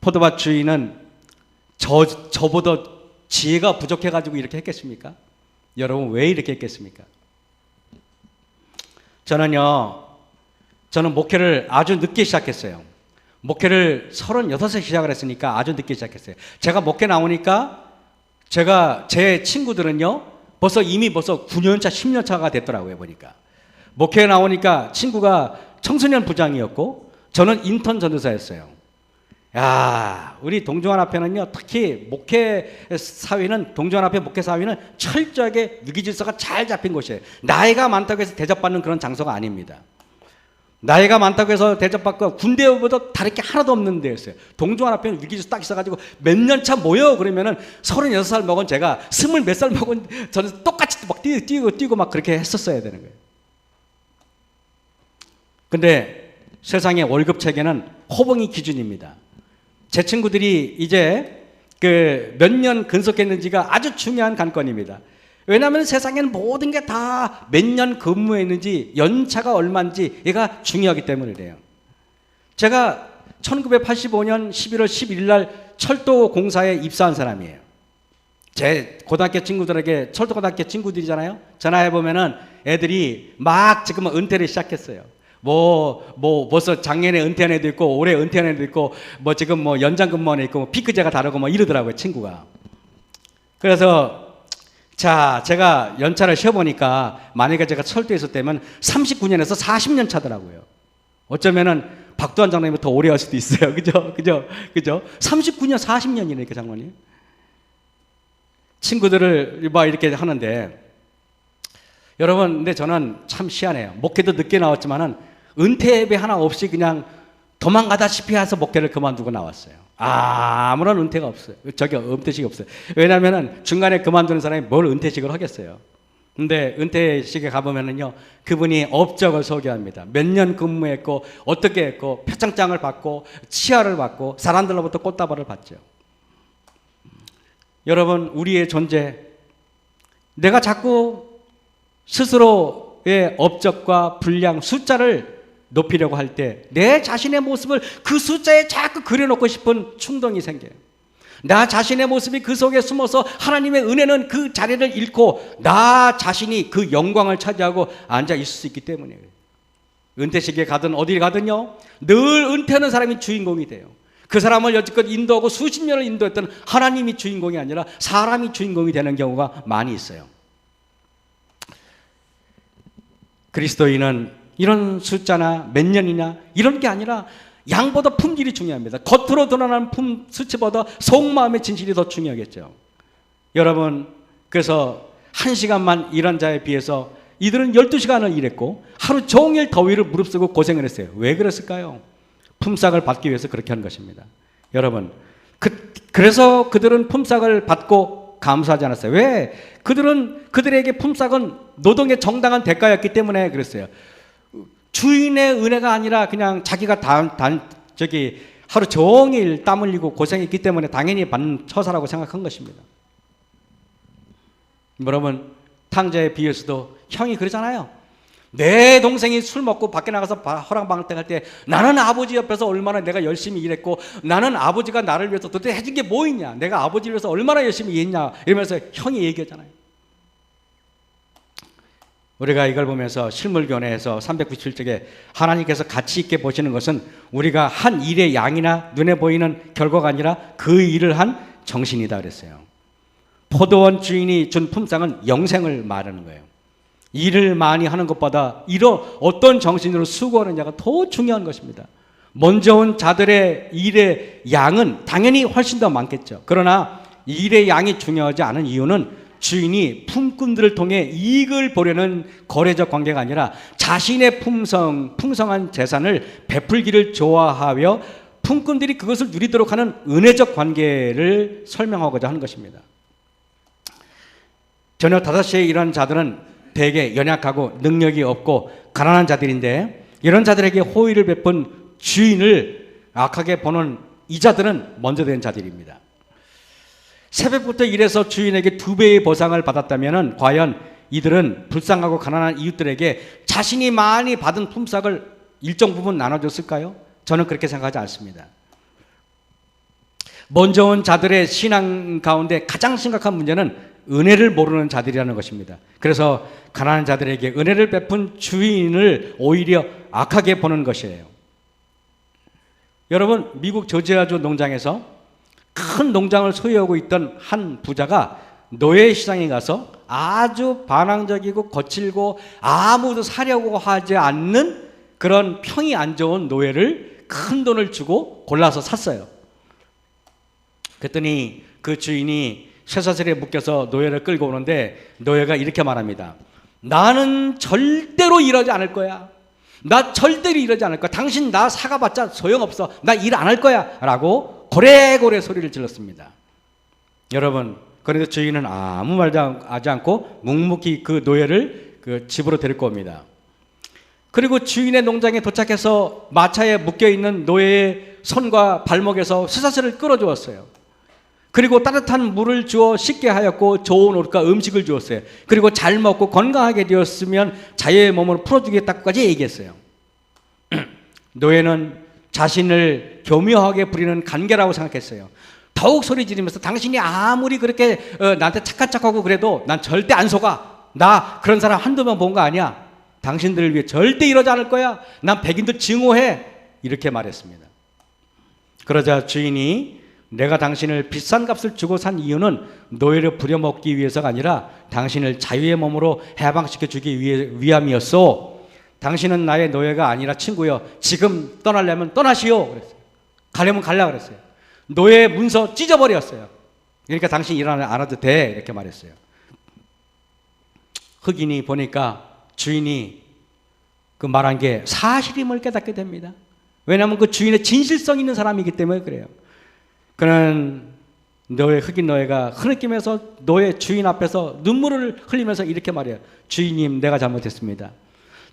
포도밭 주인은 저보다 지혜가 부족해가지고 이렇게 했겠습니까? 여러분 왜 이렇게 했겠습니까? 저는 목회를 아주 늦게 시작했어요. 목회를 36에 시작을 했으니까 아주 늦게 시작했어요. 제가 목회 나오니까 제 친구들은요 이미 9년차 10년차가 됐더라고요. 보니까 목회에 나오니까 친구가 청소년 부장이었고 저는 인턴 전도사였어요. 야, 우리 동종환합회는요 특히 동종환합회 목회 사회는 철저하게 위기질서가 잘 잡힌 곳이에요. 나이가 많다고 해서 대접받는 그런 장소가 아닙니다. 나이가 많다고 해서 대접받고 군대보다 다를 게 하나도 없는 데였어요. 동종환합회는 위기질서 딱 있어가지고 몇 년 차 모여 그러면은 36살 먹은 제가 20 몇 살 먹은 저는 똑같이 막 뛰고 막 그렇게 했었어야 되는 거예요. 근데 세상의 월급 체계는 호봉이 기준입니다. 제 친구들이 이제 몇 년 근속했는지가 아주 중요한 관건입니다. 왜냐하면 세상에는 모든 게 다 몇 년 근무했는지 연차가 얼마인지 얘가 중요하기 때문에 그래요. 제가 1985년 11월 11일 날 철도 공사에 입사한 사람이에요. 제 고등학교 친구들에게 철도고등학교 친구들이잖아요. 전화해보면은 애들이 막 지금 은퇴를 시작했어요. 벌써 작년에 은퇴한 애도 있고 올해 은퇴한 애도 있고 지금 연장 근무한 애 있고 피크제가 다르고 이러더라고요, 친구가. 그래서 자, 제가 연차를 쉬어보니까 만약에 제가 철도에 있었다면 39년에서 40년 차더라고요. 어쩌면은 박두환 장로님이 더 오래 할 수도 있어요. 그죠? 39년, 40년이니까 장로님. 친구들을 막 이렇게 하는데 여러분, 근데 저는 참 희한해요. 목회도 늦게 나왔지만은 은퇴 예배 하나 없이 그냥 도망가다시피 해서 목회를 그만두고 나왔어요. 아무런 은퇴가 없어요. 은퇴식이 없어요. 왜냐면은 중간에 그만두는 사람이 뭘 은퇴식을 하겠어요. 근데 은퇴식에 가보면은요, 그분이 업적을 소개합니다. 몇 년 근무했고, 어떻게 했고, 표창장을 받고, 치아를 받고, 사람들로부터 꽃다발을 받죠. 여러분, 우리의 존재, 내가 자꾸 스스로의 업적과 분량, 숫자를 높이려고 할 때 내 자신의 모습을 그 숫자에 자꾸 그려놓고 싶은 충동이 생겨요. 나 자신의 모습이 그 속에 숨어서 하나님의 은혜는 그 자리를 잃고 나 자신이 그 영광을 차지하고 앉아 있을 수 있기 때문이에요. 은퇴식에 가든 어딜 가든요, 늘 은퇴하는 사람이 주인공이 돼요. 그 사람을 여지껏 인도하고 수십 년을 인도했던 하나님이 주인공이 아니라 사람이 주인공이 되는 경우가 많이 있어요. 그리스도인은 이런 숫자나 몇 년이냐 이런 게 아니라 양보다 품질이 중요합니다. 겉으로 드러나는 수치보다 속마음의 진실이 더 중요하겠죠. 여러분, 그래서 1시간만 일한 자에 비해서 이들은 12시간을 일했고 하루 종일 더위를 무릅쓰고 고생을 했어요. 왜 그랬을까요? 품삯을 받기 위해서 그렇게 한 것입니다. 여러분, 그래서 그들은 품삯을 받고 감사하지 않았어요. 왜? 그들에게 품삯은 노동의 정당한 대가였기 때문에 그랬어요. 주인의 은혜가 아니라 그냥 자기가 하루 종일 땀 흘리고 고생했기 때문에 당연히 받는 처사라고 생각한 것입니다. 여러분, 탕자의 비유에서도 형이 그러잖아요. 내 동생이 술 먹고 밖에 나가서 허랑방탕 할 때 나는 아버지 옆에서 얼마나 내가 열심히 일했고 나는 아버지가 나를 위해서 도대체 해준 게 뭐 있냐, 내가 아버지를 위해서 얼마나 열심히 일했냐 이러면서 형이 얘기하잖아요. 우리가 이걸 보면서 실물교훈에서 397쪽에 하나님께서 가치 있게 보시는 것은 우리가 한 일의 양이나 눈에 보이는 결과가 아니라 그 일을 한 정신이다 그랬어요. 포도원 주인이 준 품삯은 영생을 말하는 거예요. 일을 많이 하는 것보다 이런 어떤 정신으로 수고하느냐가 더 중요한 것입니다. 먼저 온 자들의 일의 양은 당연히 훨씬 더 많겠죠. 그러나 일의 양이 중요하지 않은 이유는 주인이 품꾼들을 통해 이익을 보려는 거래적 관계가 아니라 자신의 풍성한 재산을 베풀기를 좋아하며 품꾼들이 그것을 누리도록 하는 은혜적 관계를 설명하고자 하는 것입니다. 저녁 5시에 일어난 자들은 대개 연약하고 능력이 없고 가난한 자들인데, 이런 자들에게 호의를 베푼 주인을 악하게 보는 이 자들은 먼저 된 자들입니다. 새벽부터 일해서 주인에게 2배의 보상을 받았다면 과연 이들은 불쌍하고 가난한 이웃들에게 자신이 많이 받은 품삯을 일정 부분 나눠줬을까요? 저는 그렇게 생각하지 않습니다. 먼저 온 자들의 신앙 가운데 가장 심각한 문제는 은혜를 모르는 자들이라는 것입니다. 그래서 가난한 자들에게 은혜를 베푼 주인을 오히려 악하게 보는 것이에요. 여러분, 미국 조지아주 농장에서 큰 농장을 소유하고 있던 한 부자가 노예시장에 가서 아주 반항적이고 거칠고 아무도 사려고 하지 않는 그런 평이 안 좋은 노예를 큰 돈을 주고 골라서 샀어요. 그랬더니 그 주인이 쇠사슬에 묶여서 노예를 끌고 오는데 노예가 이렇게 말합니다. 나는 절대로 이러지 않을 거야. 나 절대로 이러지 않을 거야. 당신 나 사가봤자 소용없어. 나 일 안 할 거야. 라고 고래고래 소리를 질렀습니다. 여러분, 그런데 주인은 아무 말도 하지 않고 묵묵히 그 노예를 그 집으로 데리고 옵니다. 그리고 주인의 농장에 도착해서 마차에 묶여있는 노예의 손과 발목에서 쇠사슬을 끌어주었어요. 그리고 따뜻한 물을 주어 씻게 하였고 좋은 옷과 음식을 주었어요. 그리고 잘 먹고 건강하게 되었으면 자유의 몸으로 풀어주겠다고까지 얘기했어요. 노예는 자신을 교묘하게 부리는 관계라고 생각했어요. 더욱 소리 지르면서 당신이 아무리 그렇게 나한테 착한 척하고 그래도 난 절대 안 속아. 나 그런 사람 한두 번 본 거 아니야. 당신들을 위해 절대 이러지 않을 거야. 난 백인들 증오해. 이렇게 말했습니다. 그러자 주인이 내가 당신을 비싼 값을 주고 산 이유는 노예를 부려먹기 위해서가 아니라 당신을 자유의 몸으로 해방시켜주기 위함이었소. 당신은 나의 노예가 아니라 친구여. 지금 떠나려면 떠나시오. 그랬어요. 가려면 갈라 그랬어요. 노예 문서 찢어버렸어요. 그러니까 당신 일 안 해도 돼. 이렇게 말했어요. 흑인이 보니까 주인이 그 말한 게 사실임을 깨닫게 됩니다. 왜냐하면 그 주인의 진실성 있는 사람이기 때문에 그래요. 그는 흑인 노예가 흐느끼면서 노예 주인 앞에서 눈물을 흘리면서 이렇게 말해요. 주인님, 내가 잘못했습니다.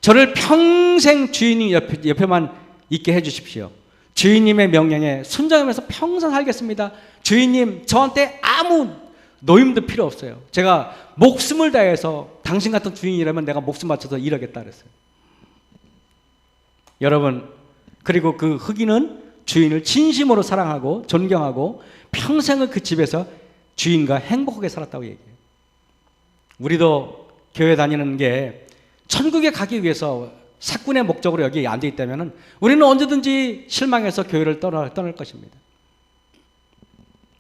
저를 평생 주인님 옆에만 있게 해주십시오. 주인님의 명령에 순종하면서 평생 살겠습니다. 주인님, 저한테 아무 노임도 필요 없어요. 제가 목숨을 다해서 당신 같은 주인이라면 내가 목숨 바쳐서 일하겠다 그랬어요. 여러분, 그리고 그 흑인은 주인을 진심으로 사랑하고 존경하고 평생을 그 집에서 주인과 행복하게 살았다고 얘기해요. 우리도 교회 다니는 게 천국에 가기 위해서 사꾼의 목적으로 여기 앉아 있다면 우리는 언제든지 실망해서 교회를 떠날 것입니다.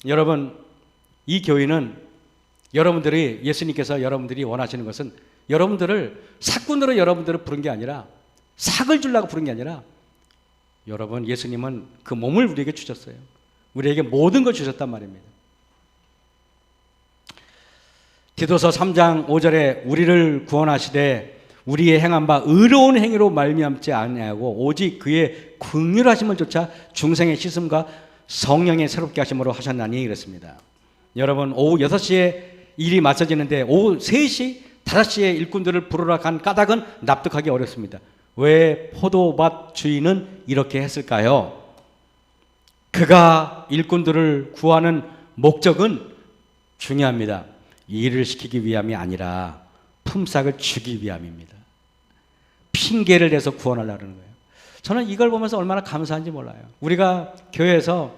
여러분, 이 교회는 여러분들이 예수님께서 여러분들이 원하시는 것은 여러분들을 사꾼으로 여러분들을 부른 게 아니라 삭을 주려고 부른 게 아니라 여러분, 예수님은 그 몸을 우리에게 주셨어요. 우리에게 모든 걸 주셨단 말입니다. 디도서 3장 5절에 우리를 구원하시되 우리의 행한 바 의로운 행위로 말미암지 아니하고 오직 그의 긍휼하심을 쫓아 중생의 씻음과 성령의 새롭게 하심으로 하셨나니 그랬습니다. 여러분, 오후 6시에 일이 마쳐지는데 오후 3시, 5시에 일꾼들을 부르러 간 까닭은 납득하기 어렵습니다. 왜 포도밭 주인은 이렇게 했을까요? 그가 일꾼들을 구하는 목적은 중요합니다. 일을 시키기 위함이 아니라 품삯을 주기 위함입니다. 핑계를 대서 구원하려는 거예요. 저는 이걸 보면서 얼마나 감사한지 몰라요. 우리가 교회에서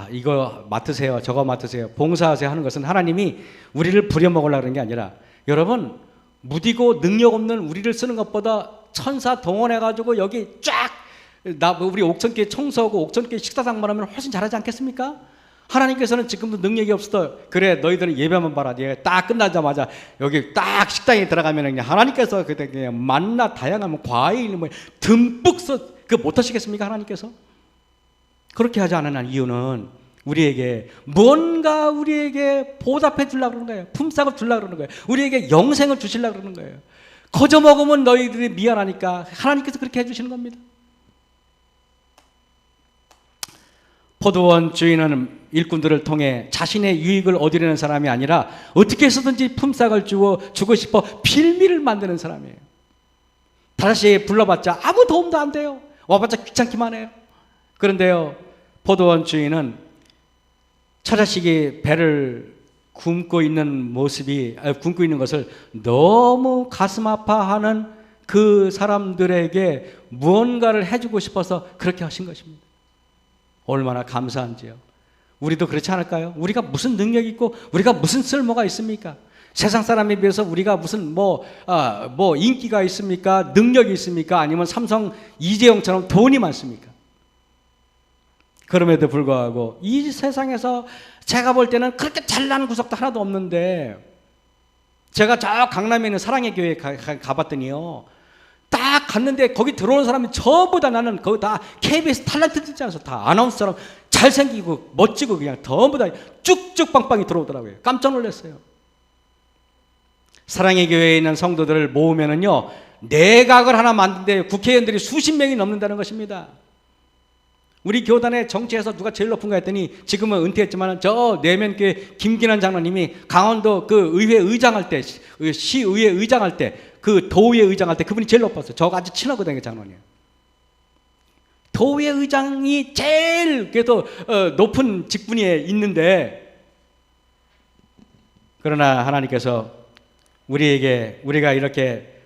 이거 맡으세요, 저거 맡으세요, 봉사하세요 하는 것은 하나님이 우리를 부려먹으려고 하는 게 아니라 여러분, 무디고 능력 없는 우리를 쓰는 것보다 천사 동원해가지고 여기 쫙 우리 옥천교회 청소하고 옥천교회 식사상만 하면 훨씬 잘하지 않겠습니까? 하나님께서는 지금도 능력이 없어. 그래, 너희들은 예배만 봐라. 얘 딱 끝나자마자 여기 딱 식당에 들어가면 그냥 하나님께서 그냥 만나 다양한 과일 뭐 듬뿍 그 못하시겠습니까? 하나님께서 그렇게 하지 않는 이유는 우리에게 뭔가 우리에게 보답해 주려고 그러는 거예요. 품삯을 주려고 그러는 거예요. 우리에게 영생을 주시려고 그러는 거예요. 거저 먹으면 너희들이 미안하니까 하나님께서 그렇게 해주시는 겁니다. 포도원 주인은 일꾼들을 통해 자신의 유익을 얻으려는 사람이 아니라 어떻게 해서든지 품삯을 주고 싶어 빌미를 만드는 사람이에요. 다시 불러봤자 아무 도움도 안 돼요. 와봤자 귀찮기만 해요. 그런데요, 포도원 주인은 처자식이 배를 굶고 있는 굶고 있는 것을 너무 가슴 아파하는 그 사람들에게 무언가를 해주고 싶어서 그렇게 하신 것입니다. 얼마나 감사한지요. 우리도 그렇지 않을까요? 우리가 무슨 능력이 있고 우리가 무슨 쓸모가 있습니까? 세상 사람에 비해서 우리가 무슨 인기가 있습니까? 능력이 있습니까? 아니면 삼성 이재용처럼 돈이 많습니까? 그럼에도 불구하고 이 세상에서 제가 볼 때는 그렇게 잘난 구석도 하나도 없는데, 제가 저 강남에 있는 사랑의 교회에 가봤더니요, 딱 갔는데 거기 들어오는 사람이 전부 다 나는 거기 다 KBS 탤런트들이지 않아서 다 아나운서처럼 잘생기고 멋지고 그냥 전부 다 쭉쭉 빵빵이 들어오더라고요. 깜짝 놀랐어요. 사랑의 교회에 있는 성도들을 모으면은요, 내각을 하나 만드는데 국회의원들이 수십 명이 넘는다는 것입니다. 우리 교단의 정치에서 누가 제일 높은가 했더니 지금은 은퇴했지만 저 내면교회 김기난 장로님이 강원도 그 의회 의장할 때, 시의회 의장할 때, 그 도의회 의장할 때 그분이 제일 높았어요. 저가 아주 친하거든요, 장로님. 도의회 의장이 제일 그래도 높은 직분에 있는데, 그러나 하나님께서 우리가 이렇게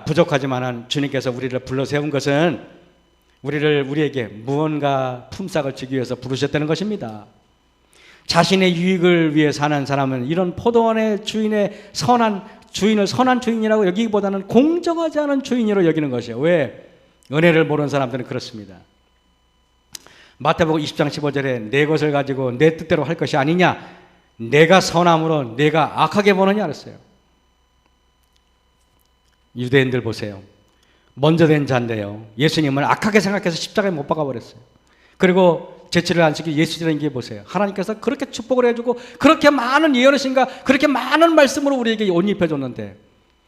부족하지만은 주님께서 우리를 불러 세운 것은 우리에게 무언가 품삯을 주기 위해서 부르셨다는 것입니다. 자신의 유익을 위해 사는 사람은 이런 포도원의 주인을 선한 주인이라고 여기기보다는 공정하지 않은 주인으로 여기는 것이에요. 왜? 은혜를 모르는 사람들은 그렇습니다. 마태복음 20장 15절에 내 것을 가지고 내 뜻대로 할 것이 아니냐, 내가 선함으로 내가 악하게 보느냐 그랬어요. 유대인들 보세요. 먼저 된 자인데요, 예수님을 악하게 생각해서 십자가에 못 박아버렸어요. 그리고 제치를 안 시키고 예수라는 게 보세요. 하나님께서 그렇게 축복을 해주고 그렇게 많은 예언이신가 그렇게 많은 말씀으로 우리에게 옷 입혀줬는데,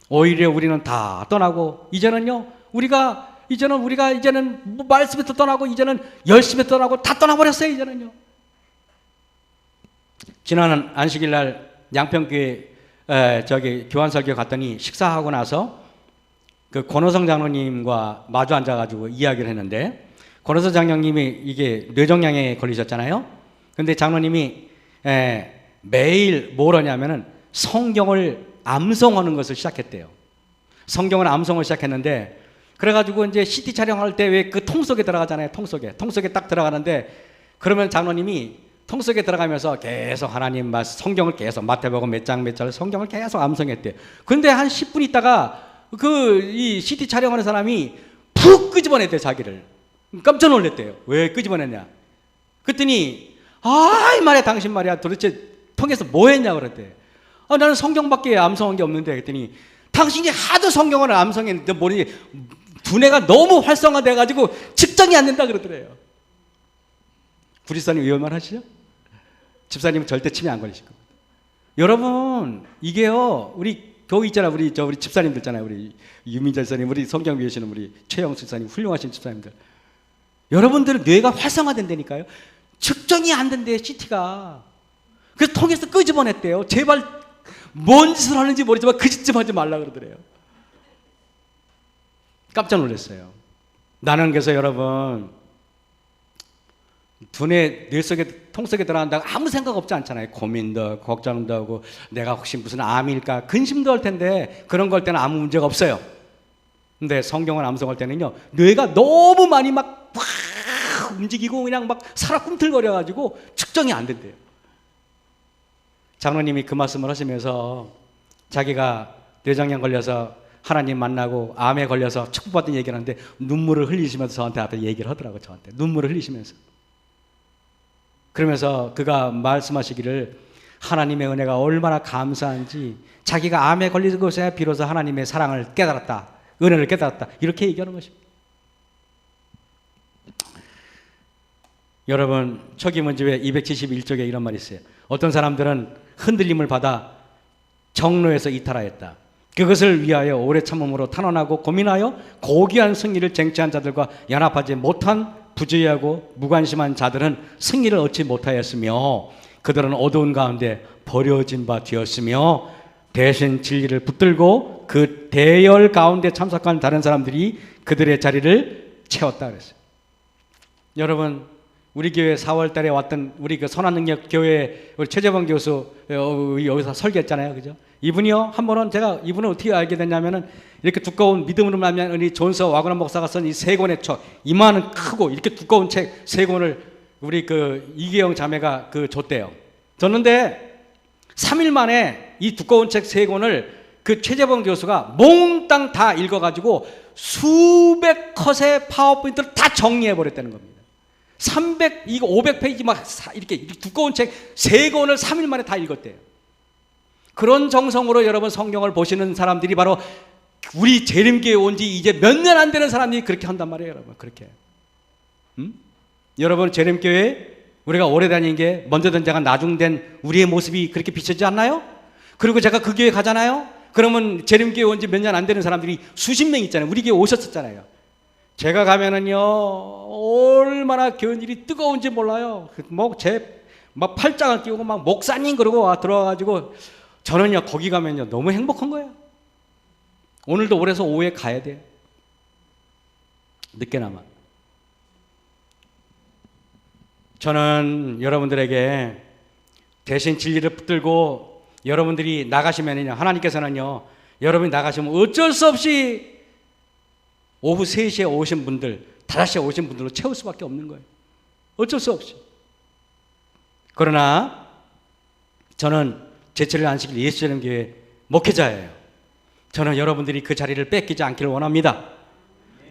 오히려 우리는 다 떠나고 이제는 말씀부터 떠나고 이제는 열심히 떠나고 다 떠나버렸어요. 이제는요. 지난 안식일 날 양평교회 교환설교 갔더니 식사하고 나서 그 권호성 장로님과 마주 앉아가지고 이야기를 했는데, 권호성 장로님이 이게 뇌종양에 걸리셨잖아요. 근데 장로님이 매일 뭘 하냐면은 성경을 암송하는 것을 시작했대요. 성경을 암송을 시작했는데, 그래가지고 이제 CT 촬영할 때 왜 그 통 속에 들어가잖아요. 통 속에 딱 들어가는데, 그러면 장로님이 통 속에 들어가면서 계속 하나님 성경을 계속 마태복음 몇 장 성경을 계속 암송했대요. 근데 한 10분 있다가 이 CT 촬영하는 사람이 푹 끄집어냈대요, 자기를. 깜짝 놀랐대요. 왜 끄집어냈냐? 그랬더니, 이 말이야, 당신 말이야. 도대체 통해서 뭐 했냐? 그랬대. 나는 성경밖에 암송한 게 없는데. 그랬더니, 당신이 하도 성경을 암송했는데, 두뇌가 너무 활성화돼가지고 측정이 안 된다 그러더래요. 구리사님 위험만 하시죠? 집사님은 절대 치매 안 걸리실 겁니다. 여러분, 이게요, 우리 거기 있잖아, 우리 집사님들 있잖아요. 우리 유민자 집사님, 우리 성경 위해시는 우리 최영수 집사님, 훌륭하신 집사님들. 여러분들은 뇌가 활성화된다니까요. 측정이 안 된대요, CT가. 그래서 통해서 끄집어냈대요. 제발 뭔 짓을 하는지 모르지만 그 짓 좀 하지 말라 그러더래요. 깜짝 놀랐어요. 나는 그래서 여러분, 뇌 속에, 통 속에 들어간다고 아무 생각 없지 않잖아요. 고민도 하고, 걱정도 하고, 내가 혹시 무슨 암일까, 근심도 할 텐데, 그런 걸 때는 아무 문제가 없어요. 근데 성경을 암송할 때는요, 뇌가 너무 많이 막 움직이고 그냥 막 살아 꿈틀거려가지고 측정이 안 된대요. 장로님이 그 말씀을 하시면서 자기가 뇌장염 걸려서 하나님 만나고 암에 걸려서 축복받은 얘기를 하는데 눈물을 흘리시면서 저한테 앞에 얘기를 하더라고요. 저한테 눈물을 흘리시면서. 그러면서 그가 말씀하시기를 하나님의 은혜가 얼마나 감사한지 자기가 암에 걸린 것에 비로소 하나님의 사랑을 깨달았다. 은혜를 깨달았다. 이렇게 얘기하는 것입니다. 여러분, 초기문집에 271쪽에 이런 말이 있어요. 어떤 사람들은 흔들림을 받아 정로에서 이탈하였다. 그것을 위하여 오래 참음으로 탄원하고 고민하여 고귀한 승리를 쟁취한 자들과 연합하지 못한 부주의하고 무관심한 자들은 승리를 얻지 못하였으며 그들은 어두운 가운데 버려진 바 되었으며 대신 진리를 붙들고 그 대열 가운데 참석한 다른 사람들이 그들의 자리를 채웠다 그랬어요. 여러분, 우리 교회 4월 달에 왔던 우리 그 선한능력 교회 우리 최재범 교수 여기서 설교했잖아요. 그죠? 이분이요. 한 번은 제가 이분을 어떻게 알게 됐냐면은 이렇게 두꺼운 믿음으로 말미암아 우리 존서 와그너 목사가 쓴 이 세 권의 책, 이만한 크고 이렇게 두꺼운 책 세 권을 우리 그 이계영 자매가 그 줬대요. 줬는데 3일 만에 이 두꺼운 책 세 권을 그 최재범 교수가 몽땅 다 읽어가지고 수백 컷의 파워포인트를 다 정리해 버렸다는 겁니다. 500페이지 막 이렇게 두꺼운 책 세 권을 3일 만에 다 읽었대요. 그런 정성으로 여러분 성경을 보시는 사람들이 바로 우리 재림교회 온 지 이제 몇 년 안 되는 사람들이 그렇게 한단 말이에요, 여러분. 그렇게. 여러분, 재림교회 우리가 오래 다닌 게 먼저 된 자가 나중된 우리의 모습이 그렇게 비춰지지 않나요? 그리고 제가 그 교회 가잖아요? 그러면 재림교회 온 지 몇 년 안 되는 사람들이 수십 명 있잖아요. 우리 교회 오셨었잖아요. 제가 가면은요, 얼마나 교인들이 뜨거운지 몰라요. 막 팔짱을 끼우고 막 목사님 그러고 들어와가지고 저는요, 거기 가면요, 너무 행복한 거예요. 오늘도 올해서 오후에 가야 돼요. 늦게나마. 저는 여러분들에게 대신 진리를 붙들고 여러분들이 나가시면요, 하나님께서는요, 여러분이 나가시면 어쩔 수 없이 오후 3시에 오신 분들, 5시에 오신 분들로 채울 수밖에 없는 거예요. 어쩔 수 없이. 그러나 저는 제7일 안식일 예수재림교회 목회자예요. 저는 여러분들이 그 자리를 뺏기지 않기를 원합니다.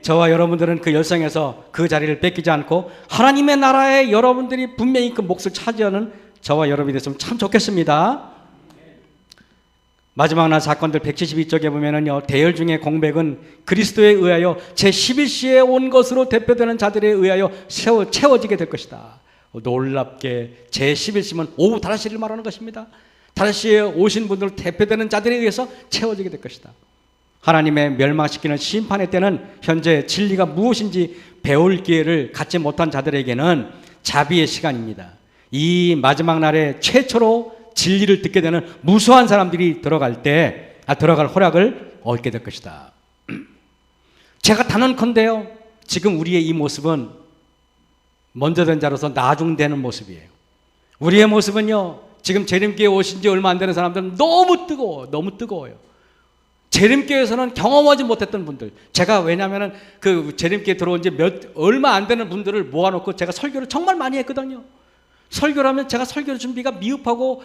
저와 여러분들은 그 열성에서 그 자리를 뺏기지 않고 하나님의 나라에 여러분들이 분명히 그 몫을 차지하는 저와 여러분이 됐으면 참 좋겠습니다. 마지막 날 사건들 172쪽에 보면은요, 대열 중의 공백은 그리스도에 의하여 제11시에 온 것으로 대표되는 자들에 의하여 채워지게 될 것이다. 놀랍게 제11시면 오후 5시를 말하는 것입니다. 5시에 오신 분들 대표되는 자들에 의해서 채워지게 될 것이다. 하나님의 멸망시키는 심판의 때는 현재 진리가 무엇인지 배울 기회를 갖지 못한 자들에게는 자비의 시간입니다. 이 마지막 날에 최초로 진리를 듣게 되는 무수한 사람들이 들어갈 허락을 얻게 될 것이다. 제가 단언컨대요, 지금 우리의 이 모습은 먼저 된 자로서 나중되는 모습이에요. 우리의 모습은요, 지금 재림교회 오신 지 얼마 안 되는 사람들은 너무 뜨거워요. 재림교회에서는 경험하지 못했던 분들, 제가 왜냐하면 그 재림교회 들어온 지 얼마 안 되는 분들을 모아놓고 제가 설교를 정말 많이 했거든요. 설교를 하면 제가 설교 준비가 미흡하고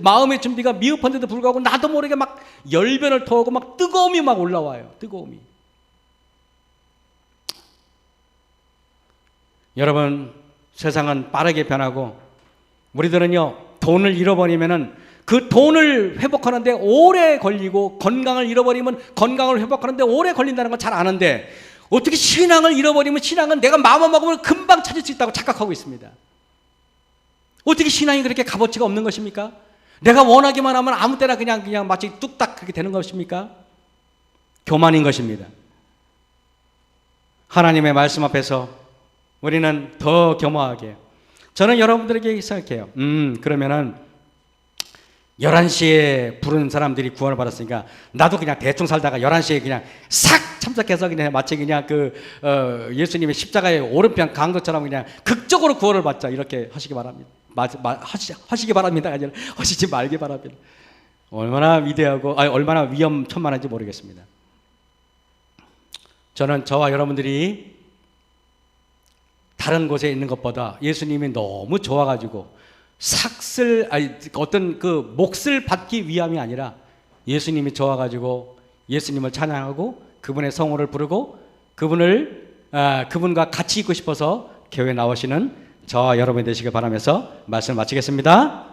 마음의 준비가 미흡한데도 불구하고 나도 모르게 막 열변을 토하고 막 뜨거움이 막 올라와요. 뜨거움이. 여러분, 세상은 빠르게 변하고 우리들은요, 돈을 잃어버리면은 그 돈을 회복하는데 오래 걸리고 건강을 잃어버리면 건강을 회복하는데 오래 걸린다는 걸 잘 아는데 어떻게 신앙을 잃어버리면 신앙은 내가 마음만 먹으면 금방 찾을 수 있다고 착각하고 있습니다. 어떻게 신앙이 그렇게 값어치가 없는 것입니까? 내가 원하기만 하면 아무 때나 그냥 마치 뚝딱 그렇게 되는 것입니까? 교만인 것입니다. 하나님의 말씀 앞에서 우리는 더 겸허하게, 저는 여러분들에게 생각해요. 그러면은 11시에 부른 사람들이 구원을 받았으니까 나도 그냥 대충 살다가 11시에 그냥 싹 참석해서 그냥 마치 그냥 예수님의 십자가의 오른편 강도처럼 그냥 극적으로 구원을 받자, 이렇게 하시기 바랍니다. 하시기 바랍니다. 아니라 하시지 말기 바랍니다. 얼마나 위대하고 얼마나 위험천만한지 모르겠습니다. 저는 저와 여러분들이 다른 곳에 있는 것보다 예수님이 너무 좋아가지고 어떤 그 몫을 받기 위함이 아니라 예수님이 좋아가지고 예수님을 찬양하고 그분의 성호를 부르고 그분과 같이 있고 싶어서 교회 나오시는 저와 여러분이 되시길 바라면서 말씀을 마치겠습니다.